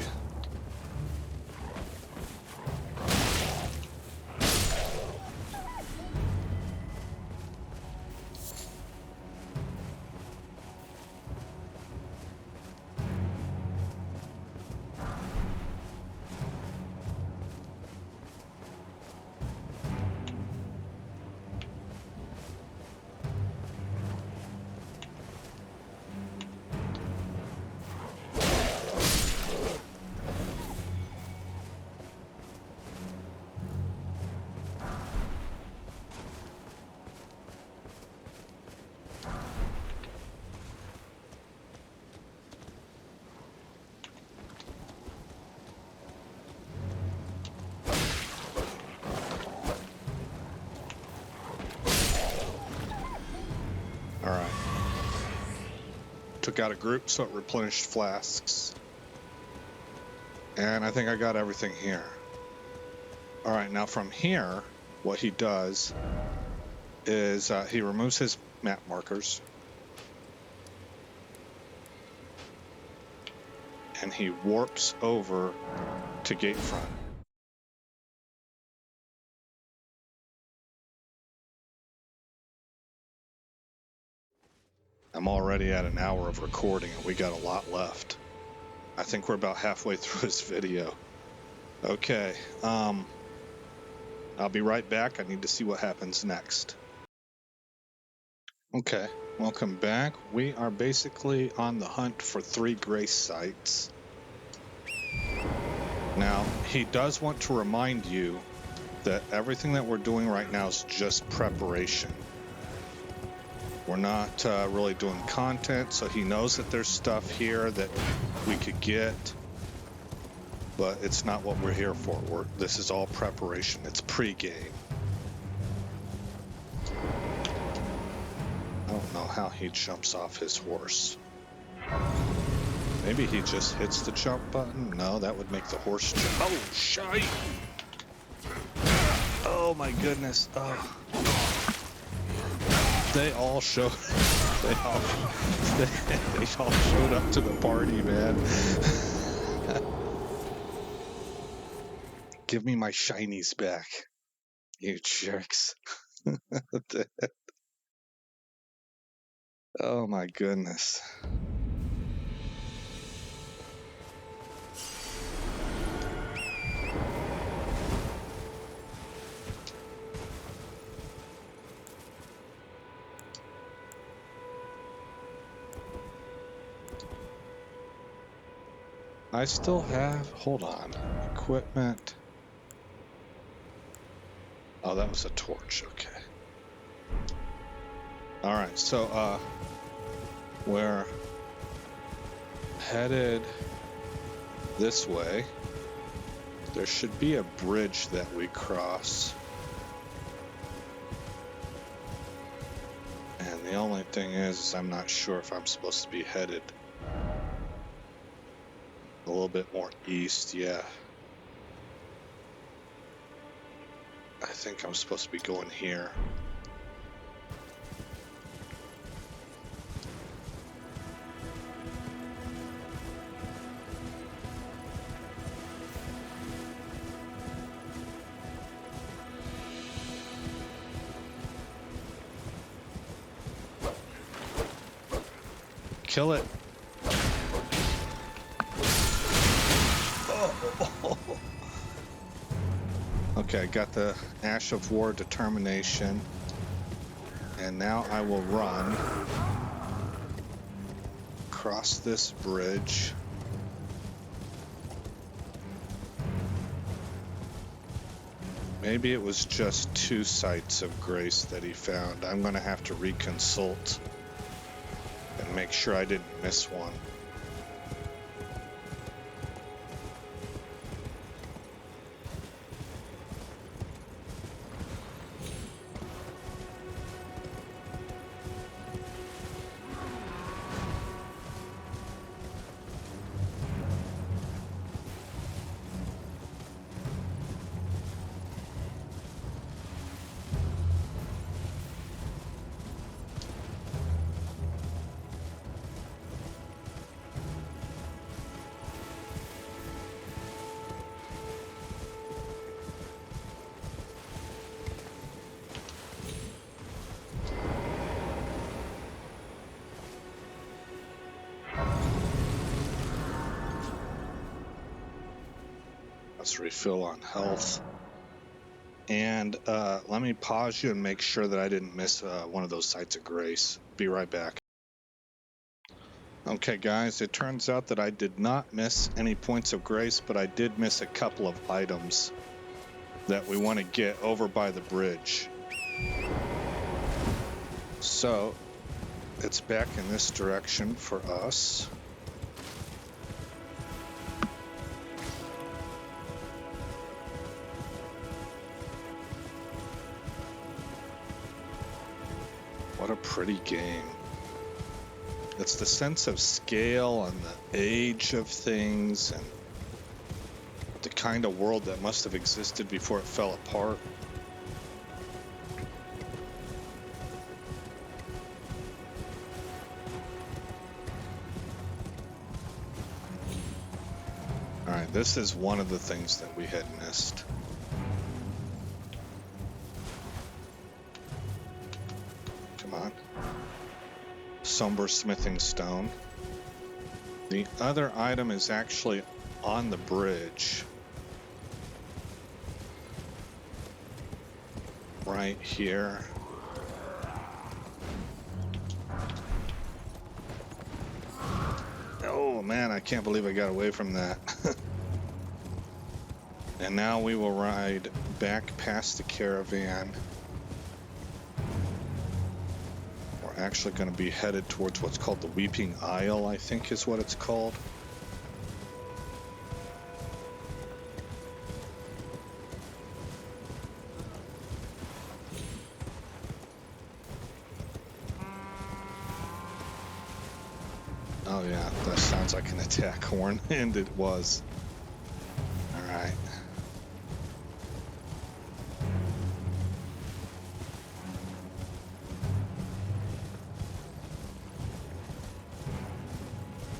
S1: Alright. Took out a group so it replenished flasks. And I think I got everything here. Alright, now from here, what he does is he removes his map markers. And he warps over to Gatefront. I'm already at an hour of recording and we got a lot left. I think we're about halfway through this video. Okay, I'll be right back. I need to see what happens next. Okay, welcome back. We are basically on the hunt for 3 grace sites. Now, he does want to remind you that everything that we're doing right now is just preparation. We're not really doing content, so he knows that there's stuff here that we could get, but it's not what we're here for. This is all preparation. It's pre-game. I don't know how he jumps off his horse. Maybe he just hits the jump button? No, that would make the horse jump. Oh, shite! Oh my goodness. Oh. They all showed they all showed up to the party, man. Give me my shinies back, you jerks. Oh my goodness. I still have, hold on, equipment. Oh, that was a torch, okay. All right, so we're headed this way. There should be a bridge that we cross. And the only thing is I'm not sure if I'm supposed to be headed a little bit more east, yeah. I think I'm supposed to be going here. Kill it. Oh. Okay, I got the Ash of War determination. And now I will run across this bridge. Maybe it was just 2 sites of grace that he found. I'm going to have to reconsult and make sure I didn't miss one. Let's refill on health. And let me pause you and make sure that I didn't miss one of those sites of grace. Be right back. Okay, guys, it turns out that I did not miss any points of grace, but I did miss a couple of items that we want to get over by the bridge. So it's back in this direction for us. What a pretty game. It's the sense of scale and the age of things and the kind of world that must have existed before it fell apart. All right, this is one of the things that we had missed. Come on. Somber smithing stone. The other item is actually on the bridge. Right here. Oh man, I can't believe I got away from that. And now we will ride back past the caravan. We're actually going to be headed towards what's called the Weeping Isle, I think is what it's called. Oh yeah, that sounds like an attack horn, and it was. Alright.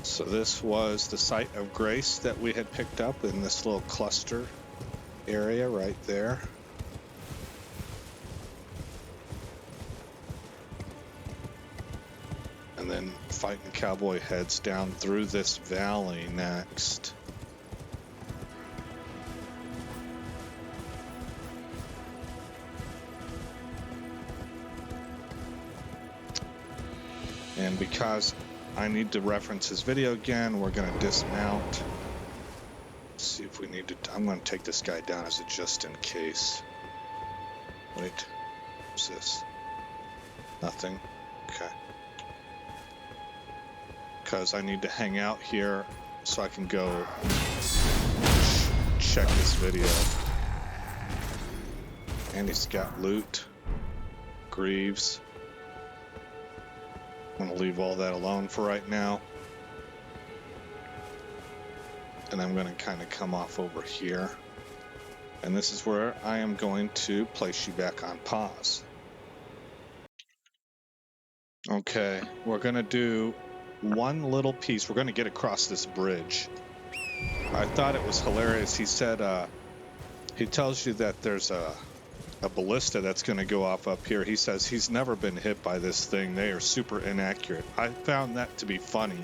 S1: So this was the site of grace that we had picked up in this little cluster area right there. And then FightinCowboy heads down through this valley next. And because I need to reference his video again, we're going to dismount see if we need to. I'm going to take this guy down as a just in case. Wait, what's this? Nothing. Okay. Because I need to hang out here so I can go check this video. And he's got loot. Greaves. I'm going to leave all that alone for right now. And I'm going to kind of come off over here. And this is where I am going to place you back on pause. Okay, we're going to do one little piece. We're going to get across this bridge. I thought it was hilarious. He said, he tells you that there's a ballista that's going to go off up here. He says he's never been hit by this thing. They are super inaccurate. I found that to be funny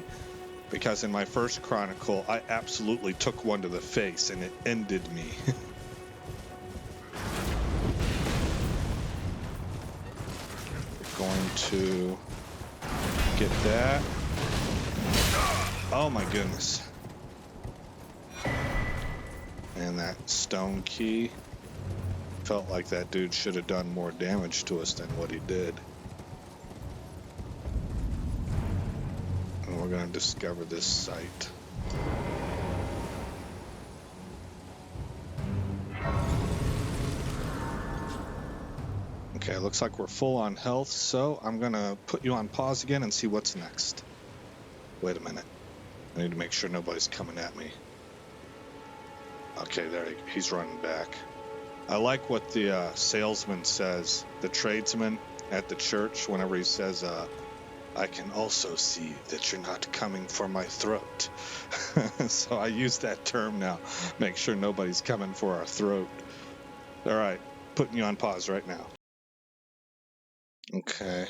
S1: because in my first Chronicle, I absolutely took one to the face and it ended me. Going to get that. Oh my goodness. And that stone key. Felt like that dude should have done more damage to us than what he did. And we're going to discover this site. Okay, looks like we're full on health, so I'm going to put you on pause again and see what's next. Wait a minute. I need to make sure nobody's coming at me. Okay, there he's running back. I like what the salesman says, the tradesman at the church, whenever he says, I can also see that you're not coming for my throat. So I use that term now. Make sure nobody's coming for our throat. All right, putting you on pause right now. Okay.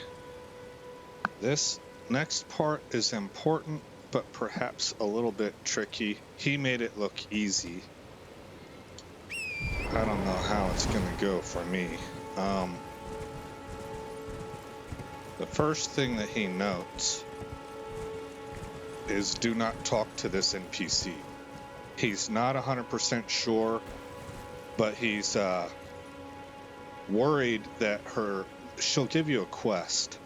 S1: This next part is important, but perhaps a little bit tricky. He made it look easy. I don't know how it's going to go for me. The first thing that he notes is do not talk to this NPC. He's not 100% sure, but he's worried that she'll give you a quest.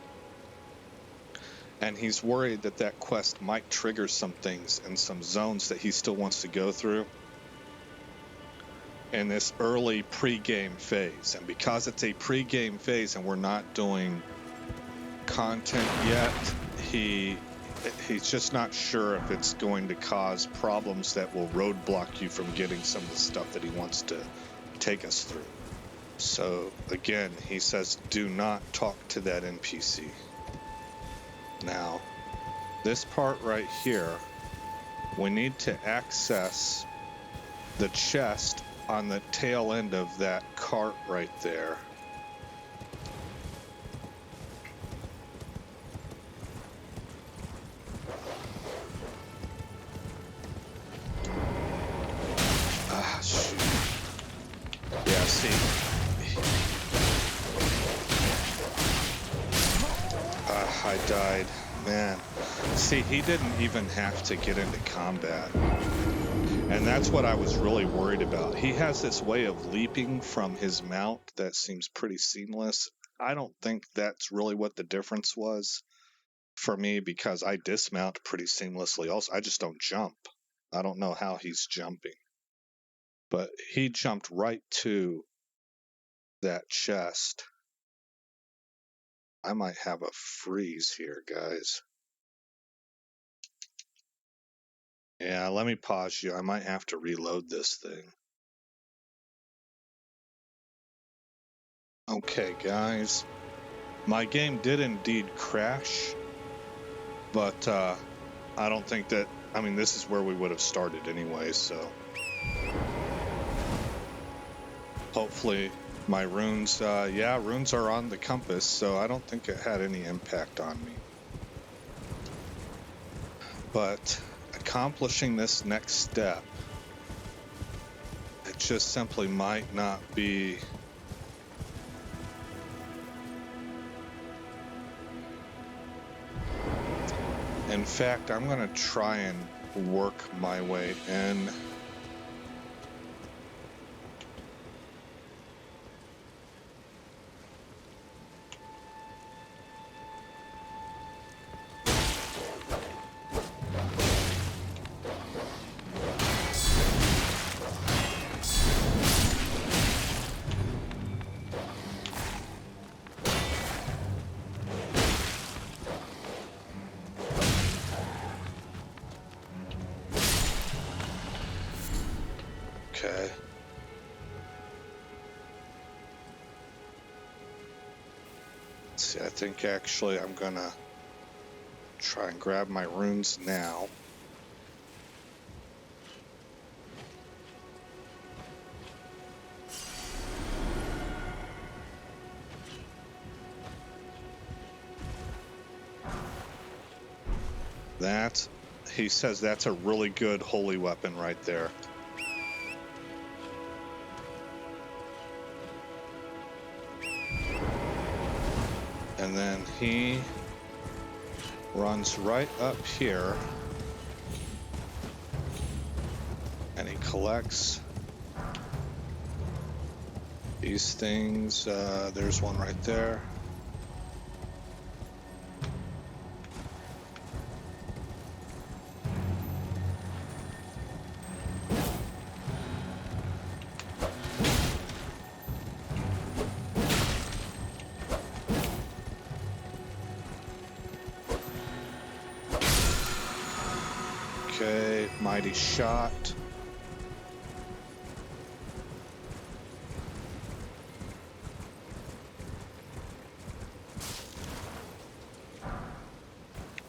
S1: And he's worried that that quest might trigger some things in some zones that he still wants to go through in this early pre-game phase. And because it's a pre-game phase and we're not doing content yet, he's just not sure if it's going to cause problems that will roadblock you from getting some of the stuff that he wants to take us through. So again, he says do not talk to that NPC. Now, this part right here, we need to access the chest on the tail end of that cart right there. Ah, shoot. Yeah, see. I died. Man. See, he didn't even have to get into combat. And that's what I was really worried about. He has this way of leaping from his mount that seems pretty seamless. I don't think that's really what the difference was for me because I dismount pretty seamlessly. Also, I just don't jump. I don't know how he's jumping. But he jumped right to that chest. I might have a freeze here, guys. Yeah, let me pause you. I might have to reload this thing. Okay, guys. My game did indeed crash, but I don't think that... I mean, this is where we would have started anyway, so... Hopefully my runes... yeah, runes are on the compass, so I don't think it had any impact on me. But accomplishing this next step, it just simply might not be... In fact, I'm going to try and work my way in Okay. Let's see, I think actually I'm gonna try and grab my runes now. He says that's a really good holy weapon right there. And then he runs right up here and he collects these things. There's one right there. Okay, mighty shot.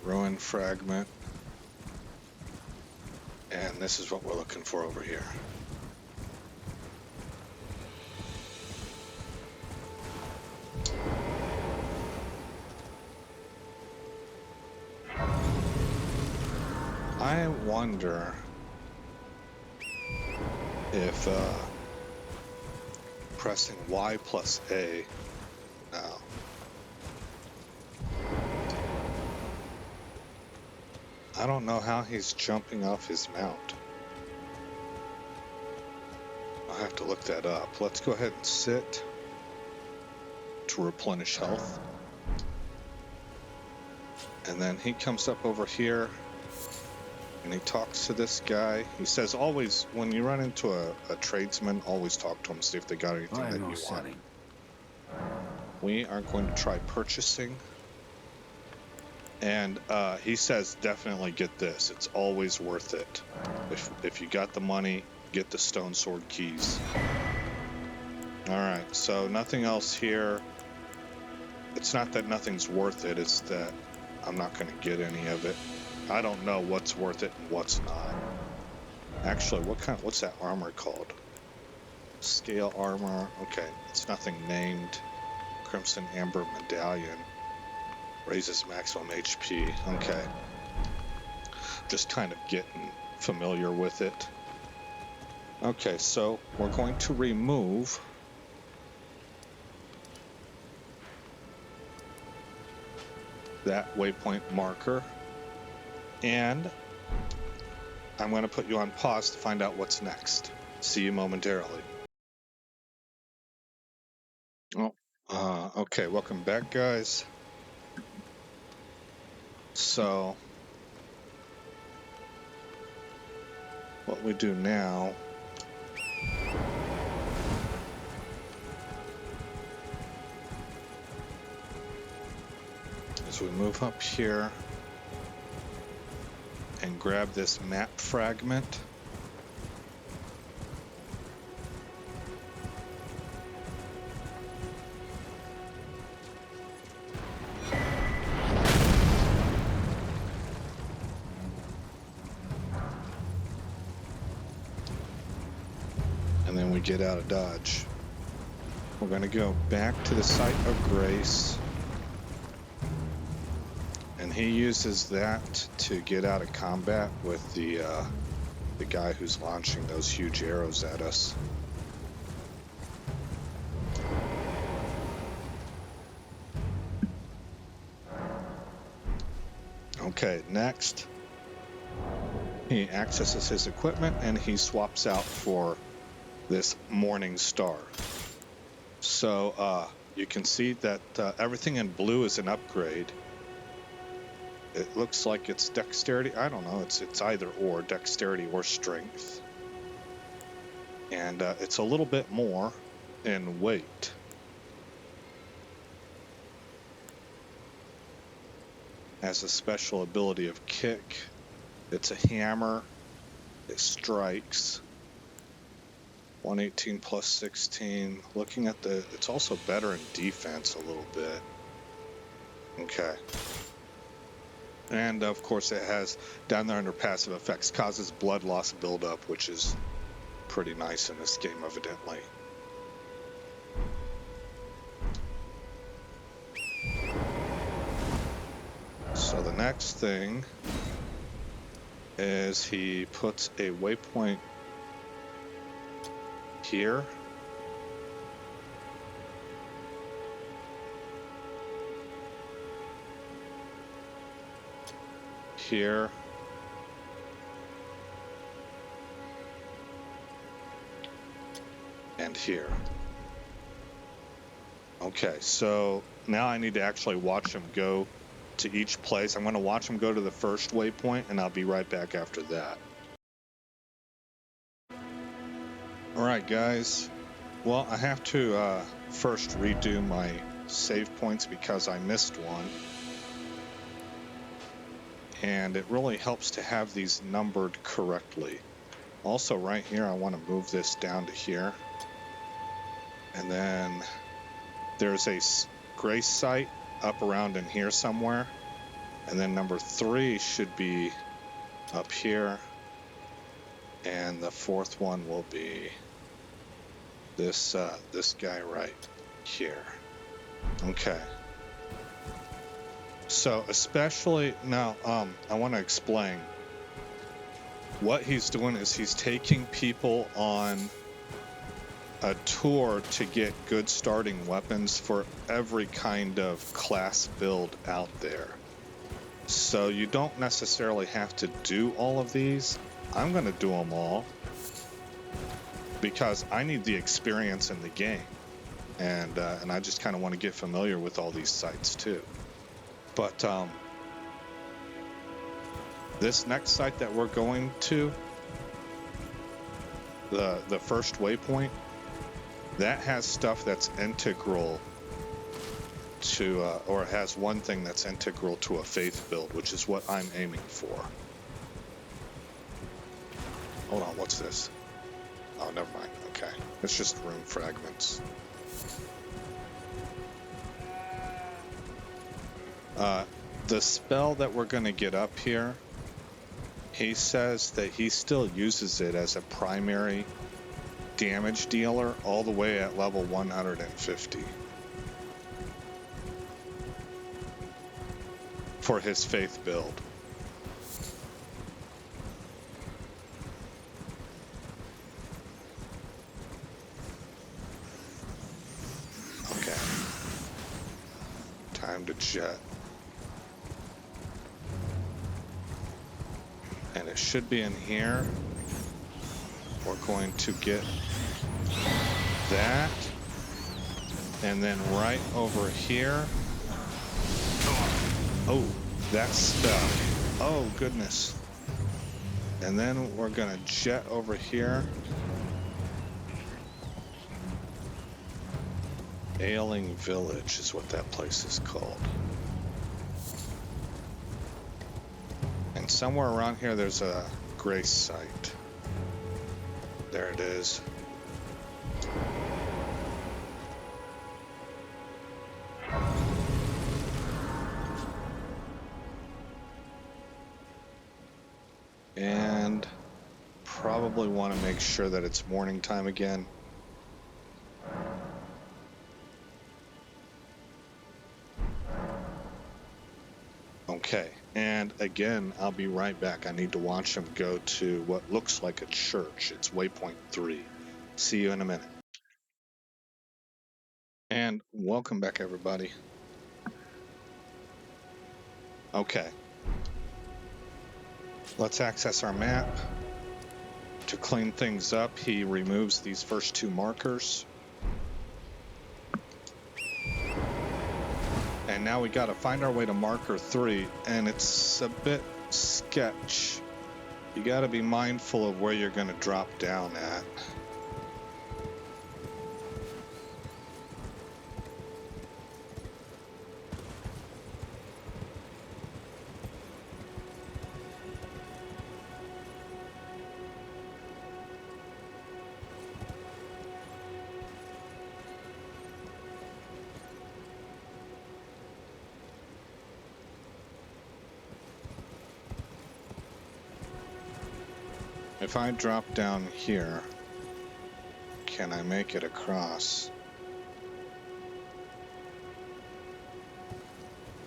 S1: Ruin fragment. And this is what we're looking for over here. I wonder if pressing Y plus A. No. I don't know how he's jumping off his mount. I'll have to look that up. Let's go ahead and sit to replenish health. And then he comes up over here and he talks to this guy. He says, always, when you run into a tradesman, always talk to him, see if they got anything that you want. We are going to try purchasing. And he says, definitely get this. It's always worth it. If you got the money, get the stone sword keys. All right, so nothing else here. It's not that nothing's worth it. It's that I'm not going to get any of it. I don't know what's worth it and what's not. Actually, what's that armor called? Scale armor. Okay, it's nothing named. Crimson Amber Medallion. Raises maximum HP. Okay. Just kind of getting familiar with it. Okay, so we're going to remove that waypoint marker. And I'm going to put you on pause to find out what's next. See you momentarily. Okay, welcome back, guys. So, what we do now is we move up here and grab this map fragment. And then we get out of Dodge. We're going to go back to the site of grace. And he uses that to get out of combat with the guy who's launching those huge arrows at us. Okay, next. He accesses his equipment and he swaps out for this Morning Star. So you can see that everything in blue is an upgrade. It looks like it's dexterity. I don't know. It's either or, dexterity or strength. And it's a little bit more in weight. Has a special ability of kick. It's a hammer. It strikes. 118 plus 16. Looking at the, it's also better in defense a little bit. Okay. And of course it has down there under passive effects, causes blood loss buildup, which is pretty nice in this game, evidently. So the next thing is he puts a waypoint here. Here. And here. Okay, so now I need to actually watch him go to each place. I'm going to watch him go to the first waypoint, and I'll be right back after that. All right, guys. Well, I have to first redo my save points because I missed one. And it really helps to have these numbered correctly. Also, right here, I want to move this down to here. And then there's a grace site up around in here somewhere. And then number 3 should be up here. And the 4th one will be this guy right here. Okay. So especially now, I want to explain. What he's doing is he's taking people on a tour to get good starting weapons for every kind of class build out there. So you don't necessarily have to do all of these. I'm going to do them all because I need the experience in the game, and I just kind of want to get familiar with all these sites too. But this next site that we're going to, the first waypoint, that has stuff that's integral to, or it has one thing that's integral to a faith build, which is what I'm aiming for. Hold on, what's this? Oh, never mind. Okay, it's just rune fragments. The spell that we're going to get up here, he says that he still uses it as a primary damage dealer all the way at level 150 for his faith build. Okay. Time to jet. And it should be in here. We're going to get that. And then right over here. Oh, that's stuff. Oh, goodness. And then we're going to jet over here. Ailing Village is what that place is called. And somewhere around here there's a grace site. There it is. And probably want to make sure that it's morning time again. Okay, and again, I'll be right back. I need to watch him go to what looks like a church. It's waypoint 3. See you in a minute. And welcome back, everybody. Okay. Let's access our map. To clean things up, he removes these first 2 markers. And now we got to find our way to marker 3, and it's a bit sketch. You got to be mindful of where you're going to drop down at. if I drop down here, can I make it across?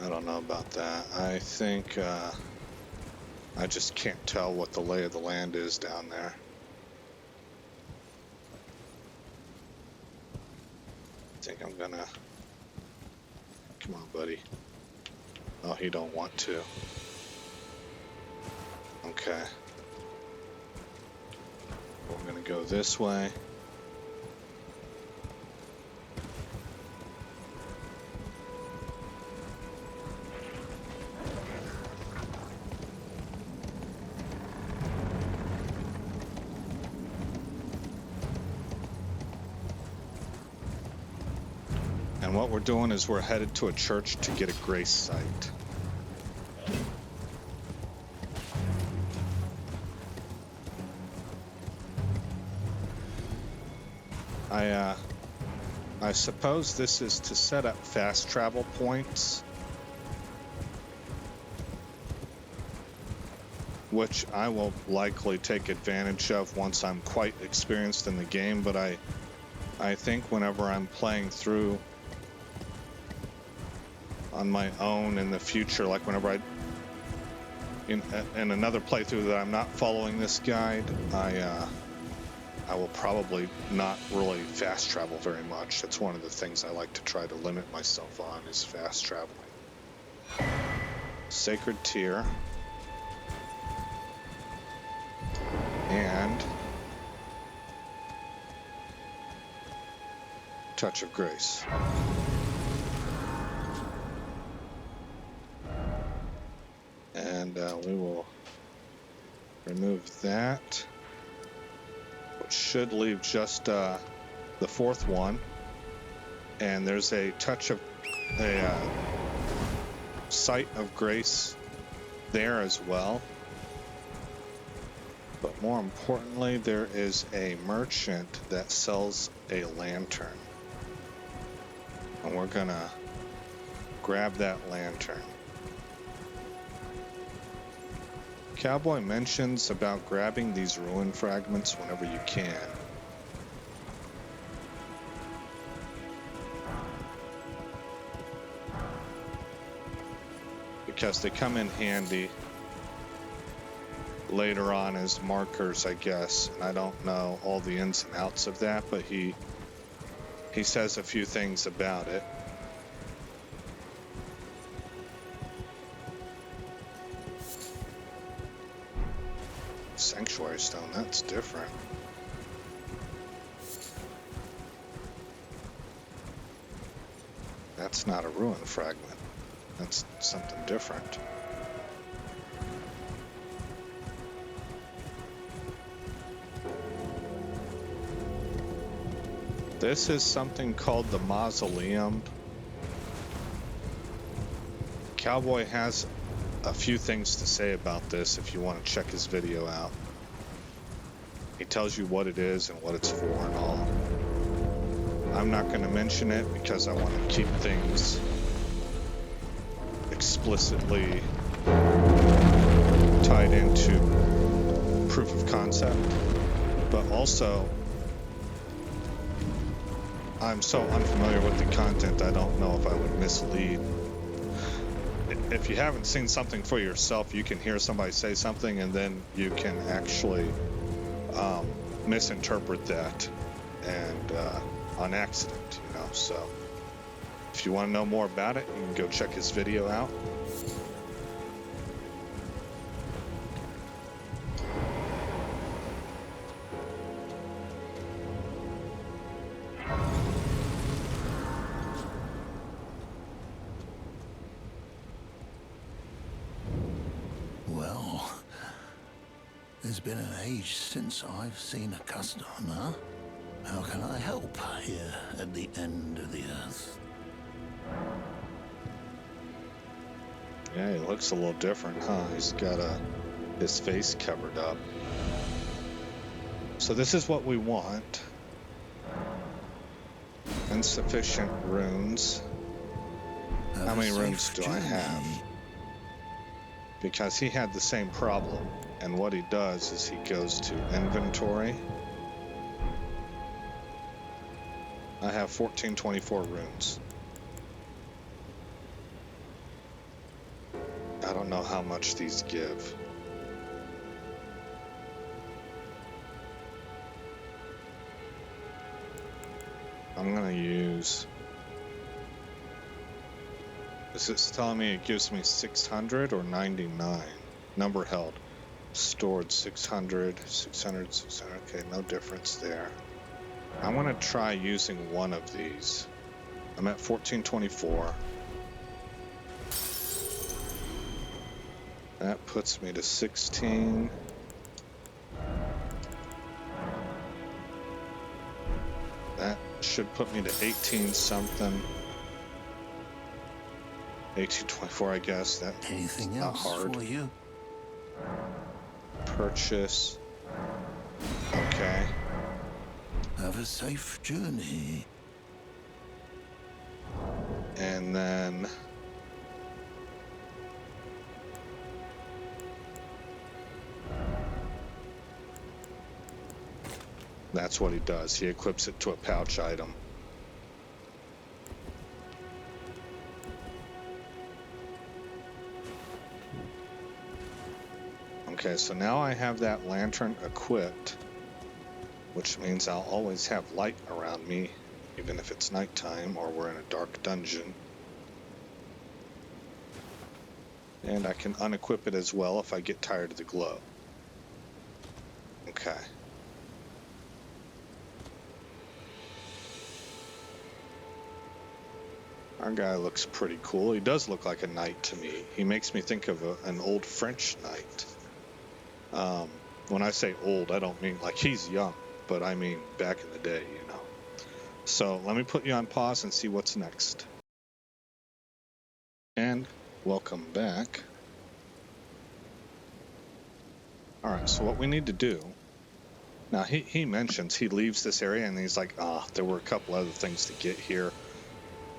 S1: I don't know about that. I think I just can't tell what the lay of the land is down there. I think I'm gonna... Come on, buddy. Oh, he don't want to. Okay. We're gonna go this way. And what we're doing is we're headed to a church to get a grace site. I suppose this is to set up fast travel points, which I will likely take advantage of once I'm quite experienced in the game, but I think whenever I'm playing through on my own in the future, like whenever in another playthrough that I'm not following this guide, I will probably not really fast travel very much. That's one of the things I like to try to limit myself on, is fast traveling. Sacred Tear. And Touch of Grace. And we will remove that, which should leave just the fourth one. And there's a Sight of Grace there as well. But more importantly, there is a merchant that sells a lantern. And we're gonna grab that lantern. Cowboy mentions about grabbing these ruin fragments whenever you can. Because they come in handy later on as markers, I guess. And I don't know all the ins and outs of that, but he says a few things about it. Sanctuary stone, that's different. That's not a ruin fragment. That's something different. This is something called the Mausoleum. Cowboy has a few things to say about this if you want to check his video out. He tells you what it is and what it's for and all. I'm not going to mention it because I want to keep things explicitly tied into proof of concept, but also I'm so unfamiliar with the content, I don't know if I would mislead. If you haven't seen something for yourself, you can hear somebody say something and then you can actually misinterpret that and on accident, you know. So if you want to know more about it, you can go check his video out.
S4: Well, there's been an age since I've seen a customer. How can I help here at the end of the earth?
S1: Yeah, he looks a little different, huh? He's got his face covered up. So this is what we want. Insufficient runes. How many runes do I have? Because he had the same problem, And what he does is he goes to inventory. I have 1424 runes. I don't know how much these give. I'm gonna use... Is it telling me it gives me 600 or 99? Number held. Stored 600, 600, 600. Okay, no difference there. I'm gonna try using one of these. I'm at 1424. That puts me to 16. That should put me to 18 something. 1824, I guess. That's
S4: Anything
S1: not
S4: else
S1: hard.
S4: for you?
S1: Purchase. Okay.
S4: Have a safe journey.
S1: And then that's what he does. He equips it to a pouch item. Okay, so now I have that lantern equipped, which means I'll always have light around me, even if it's nighttime or we're in a dark dungeon. And I can unequip it as well if I get tired of the glow. Okay. Our guy looks pretty cool. He does look like a knight to me. He makes me think of an old French knight. When I say old, I don't mean like he's young, but I mean back in the day, you know. So let me put you on pause and see what's next. And welcome back. All right, so what we need to do, now he mentions he leaves this area and he's like, there were a couple other things to get here.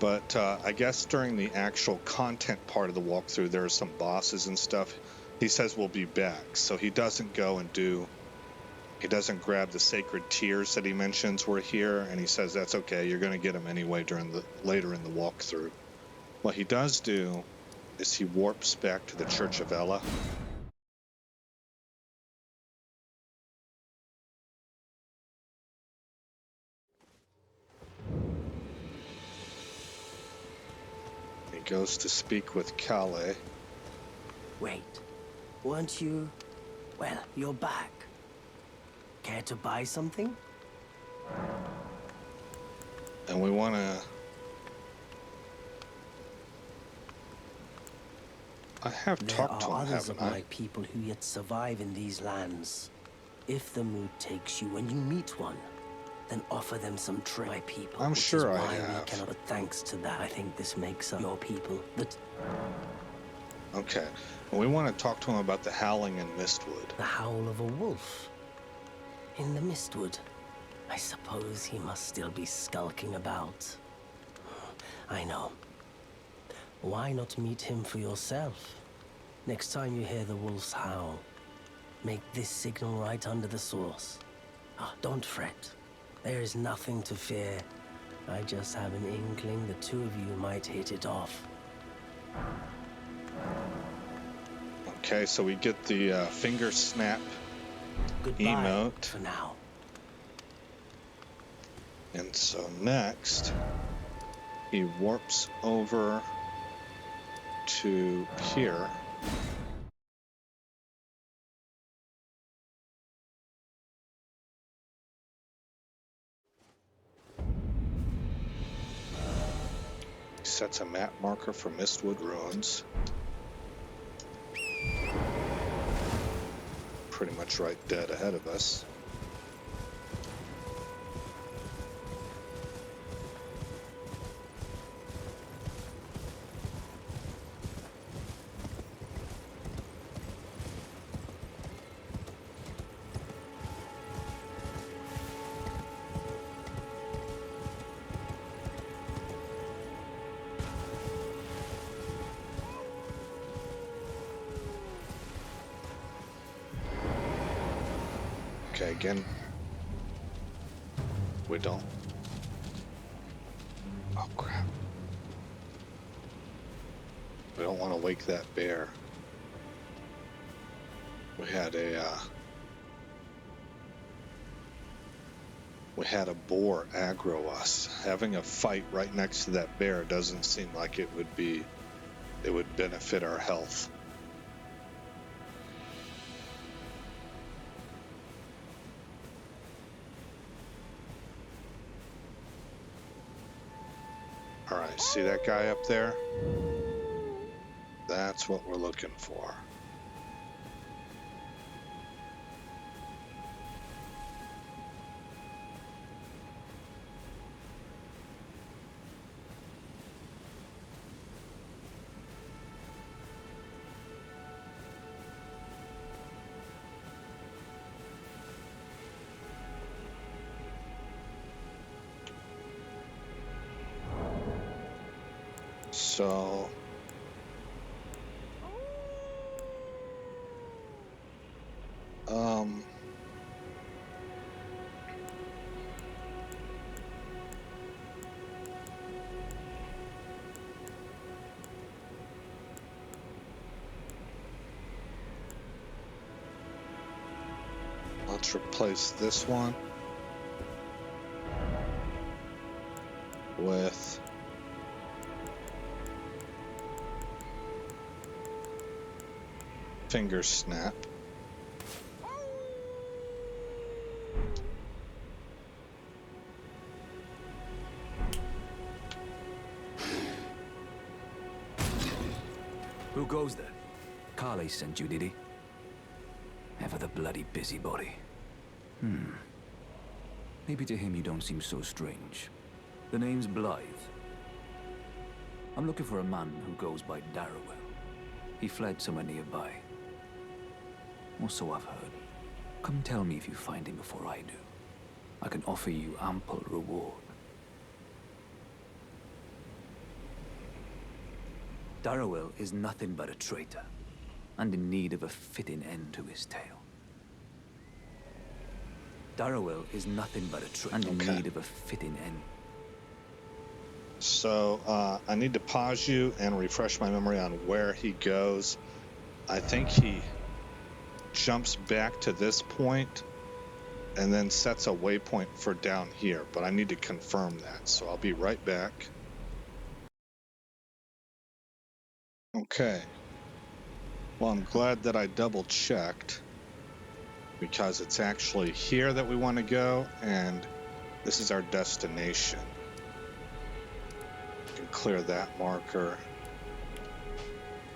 S1: But I guess during the actual content part of the walkthrough, there are some bosses and stuff. He says we'll be back, so he doesn't go and he doesn't grab the sacred tears that he mentions were here, and he says that's okay, you're going to get them anyway later in the walkthrough. What he does do is he warps back to the Church of Ella. He goes to speak with Kale.
S6: Wait, weren't you... Well, you're back. Care to buy something?
S1: And we want to... I have talked to him, haven't I?
S6: There are others of my people who yet survive in these lands. If the mood takes you when you meet one, then offer them some trade, my people.
S1: I'm sure I
S6: which is why
S1: have.
S6: we cannot, but thanks to that, I think this makes up your people. But
S1: Okay. Well, we want to talk to him about the howling in Mistwood.
S6: the howl of a wolf in the Mistwood. I suppose he must still be skulking about. I know. Why not meet him for yourself? Next time you hear the wolf's howl, make this signal right under the source. Don't fret. There is nothing to fear. I just have an inkling the two of you might hit it off.
S1: Okay, so we get the finger snap
S6: Goodbye
S1: emote.
S6: for now.
S1: And so next, he warps over to here. He sets a map marker for Mistwood Ruins. Pretty much right dead ahead of us. Okay, again. We don't. Oh, crap. We don't want to wake that bear. We had a boar aggro us. Having a fight right next to that bear doesn't seem like it would benefit our health. All right, see that guy up there? That's what we're looking for. So let's replace this one with finger snap.
S7: Who goes there? Carly sent you, did he? Ever the bloody busybody. Maybe to him you don't seem so strange. The name's Blythe. I'm looking for a man who goes by Darrowell. He fled somewhere nearby. Or so I've heard. Come tell me if you find him before I do. I can offer you ample reward. Darrowell is nothing but a traitor, and in need of a fitting end to his tale. Darrowell is nothing but a traitor, and in need of a fitting end.
S1: So I need to pause you and refresh my memory on where he goes. I think he jumps back to this point and then sets a waypoint for down here, but I need to confirm that, so I'll be right back. Okay. Well, I'm glad that I double checked, because it's actually here that we want to go, and this is our destination. You can clear that marker,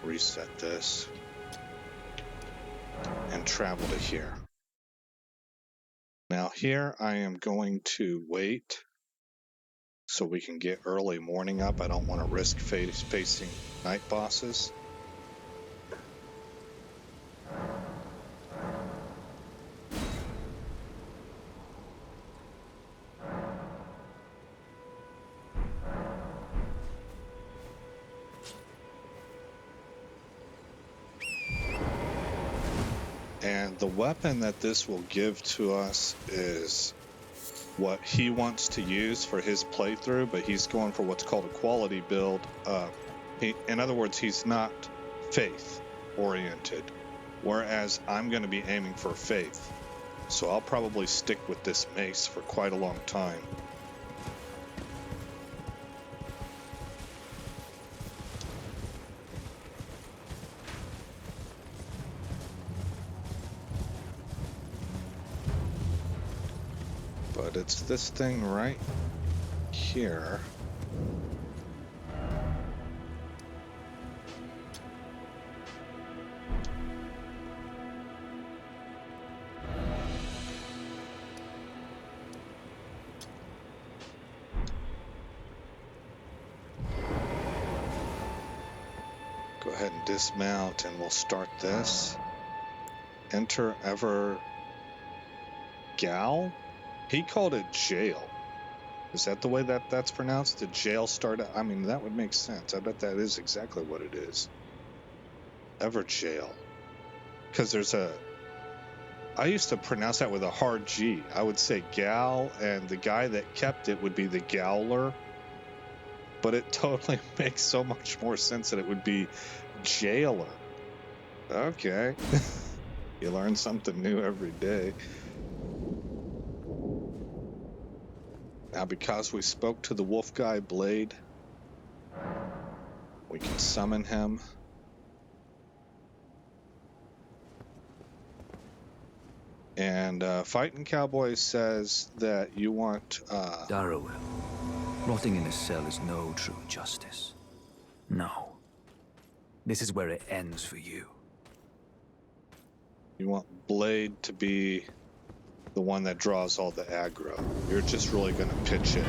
S1: reset this, and travel to here. Now here I am going to wait so we can get early morning up. I don't want to risk facing night bosses. And the weapon that this will give to us is what he wants to use for his playthrough, but he's going for what's called a quality build. In other words, he's not faith oriented, whereas I'm going to be aiming for faith. So I'll probably stick with this mace for quite a long time. But it's this thing right here. Go ahead and dismount and we'll start this. Enter Ever Gal? He called it jail. Is that the way that's pronounced? The jail started? I mean, that would make sense. I bet that is exactly what it is. Ever jail. Because there's a I used to pronounce that with a hard G. I would say gal, and the guy that kept it would be the Gowler. But it totally makes so much more sense that it would be jailer. Okay. You learn something new every day. Now, because we spoke to the wolf guy Blade, we can summon him. And FightinCowboy says that you want...
S7: Darrowell. Rotting in a cell is no true justice. No. This is where it ends for you.
S1: You want Blade to be the one that draws all the aggro. You're just really going to pitch it.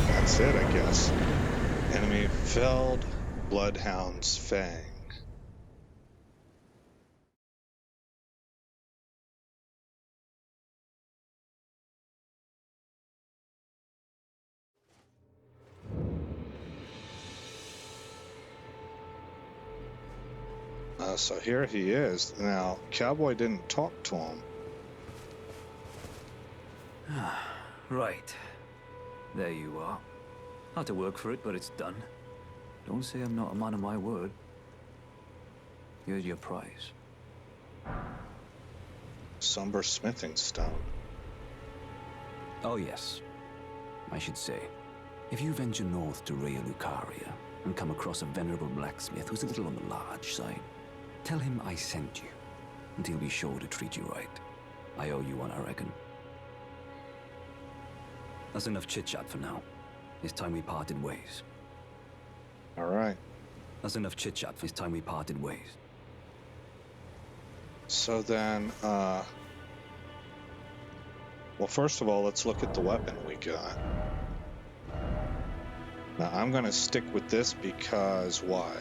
S1: That's it, I guess. Enemy felled, Bloodhound's Fang. So here he is. Now, Cowboy didn't talk to him.
S7: Right. There you are. Had to work for it, but it's done. Don't say I'm not a man of my word. Here's your prize.
S1: Somber smithing stone.
S7: Oh yes. I should say, if you venture north to Rhea Lucaria and come across a venerable blacksmith who's a little on the large side, tell him I sent you, and he'll be sure to treat you right. I owe you one, I reckon. That's enough chit-chat for now. It's time we parted ways.
S1: All right.
S7: That's enough chit-chat. It's time we parted ways.
S1: So then, well, first of all, let's look at the weapon we got. Now, I'm going to stick with this because why?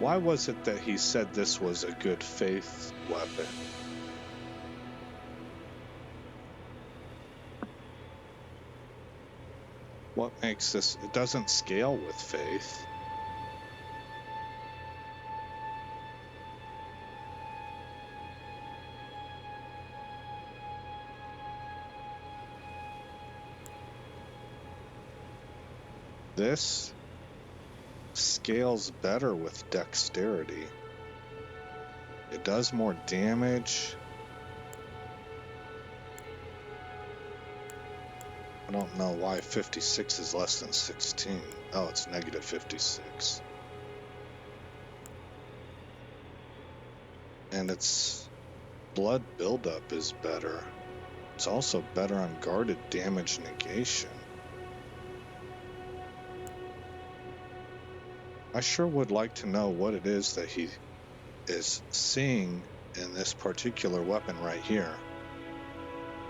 S1: Why was it that he said this was a good faith weapon? What makes this... It doesn't scale with faith. This scales better with dexterity. It does more damage. I don't know why 56 is less than 16. Oh, it's negative 56. And its blood buildup is better. It's also better on guarded damage negation. I sure would like to know what it is that he is seeing in this particular weapon right here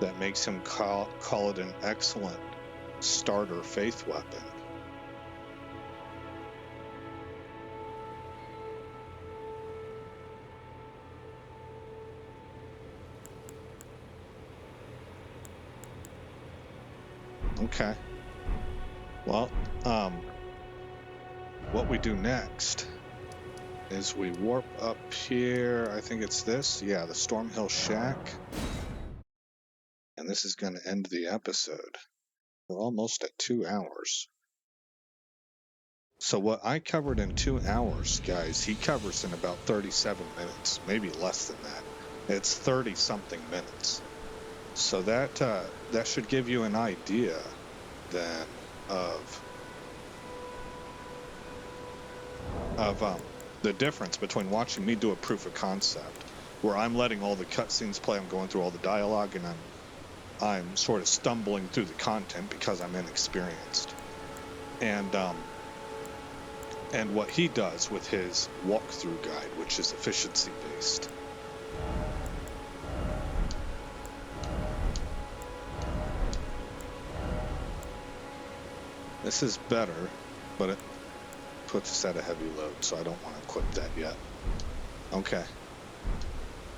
S1: that makes him call it an excellent starter faith weapon. Okay. Well, what we do next is we warp up here. I think it's this. Yeah, the Stormhill Shack. And this is going to end the episode. We're almost at 2 hours. So what I covered in 2 hours, guys, he covers in about 37 minutes. Maybe less than that. It's 30-something minutes. So that that should give you an idea then of the difference between watching me do a proof of concept, where I'm letting all the cutscenes play, I'm going through all the dialogue, and I'm sort of stumbling through the content because I'm inexperienced, and what he does with his walkthrough guide, which is efficiency based. This is better, but it puts us at a heavy load, so I don't want to equip that yet. Okay.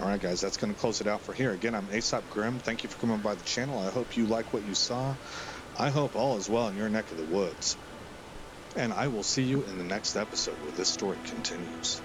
S1: All right, guys, that's going to close it out for here. Again, I'm Aesop Grimm. Thank you for coming by the channel. I hope you like what you saw. I hope all is well in your neck of the woods. And I will see you in the next episode where this story continues.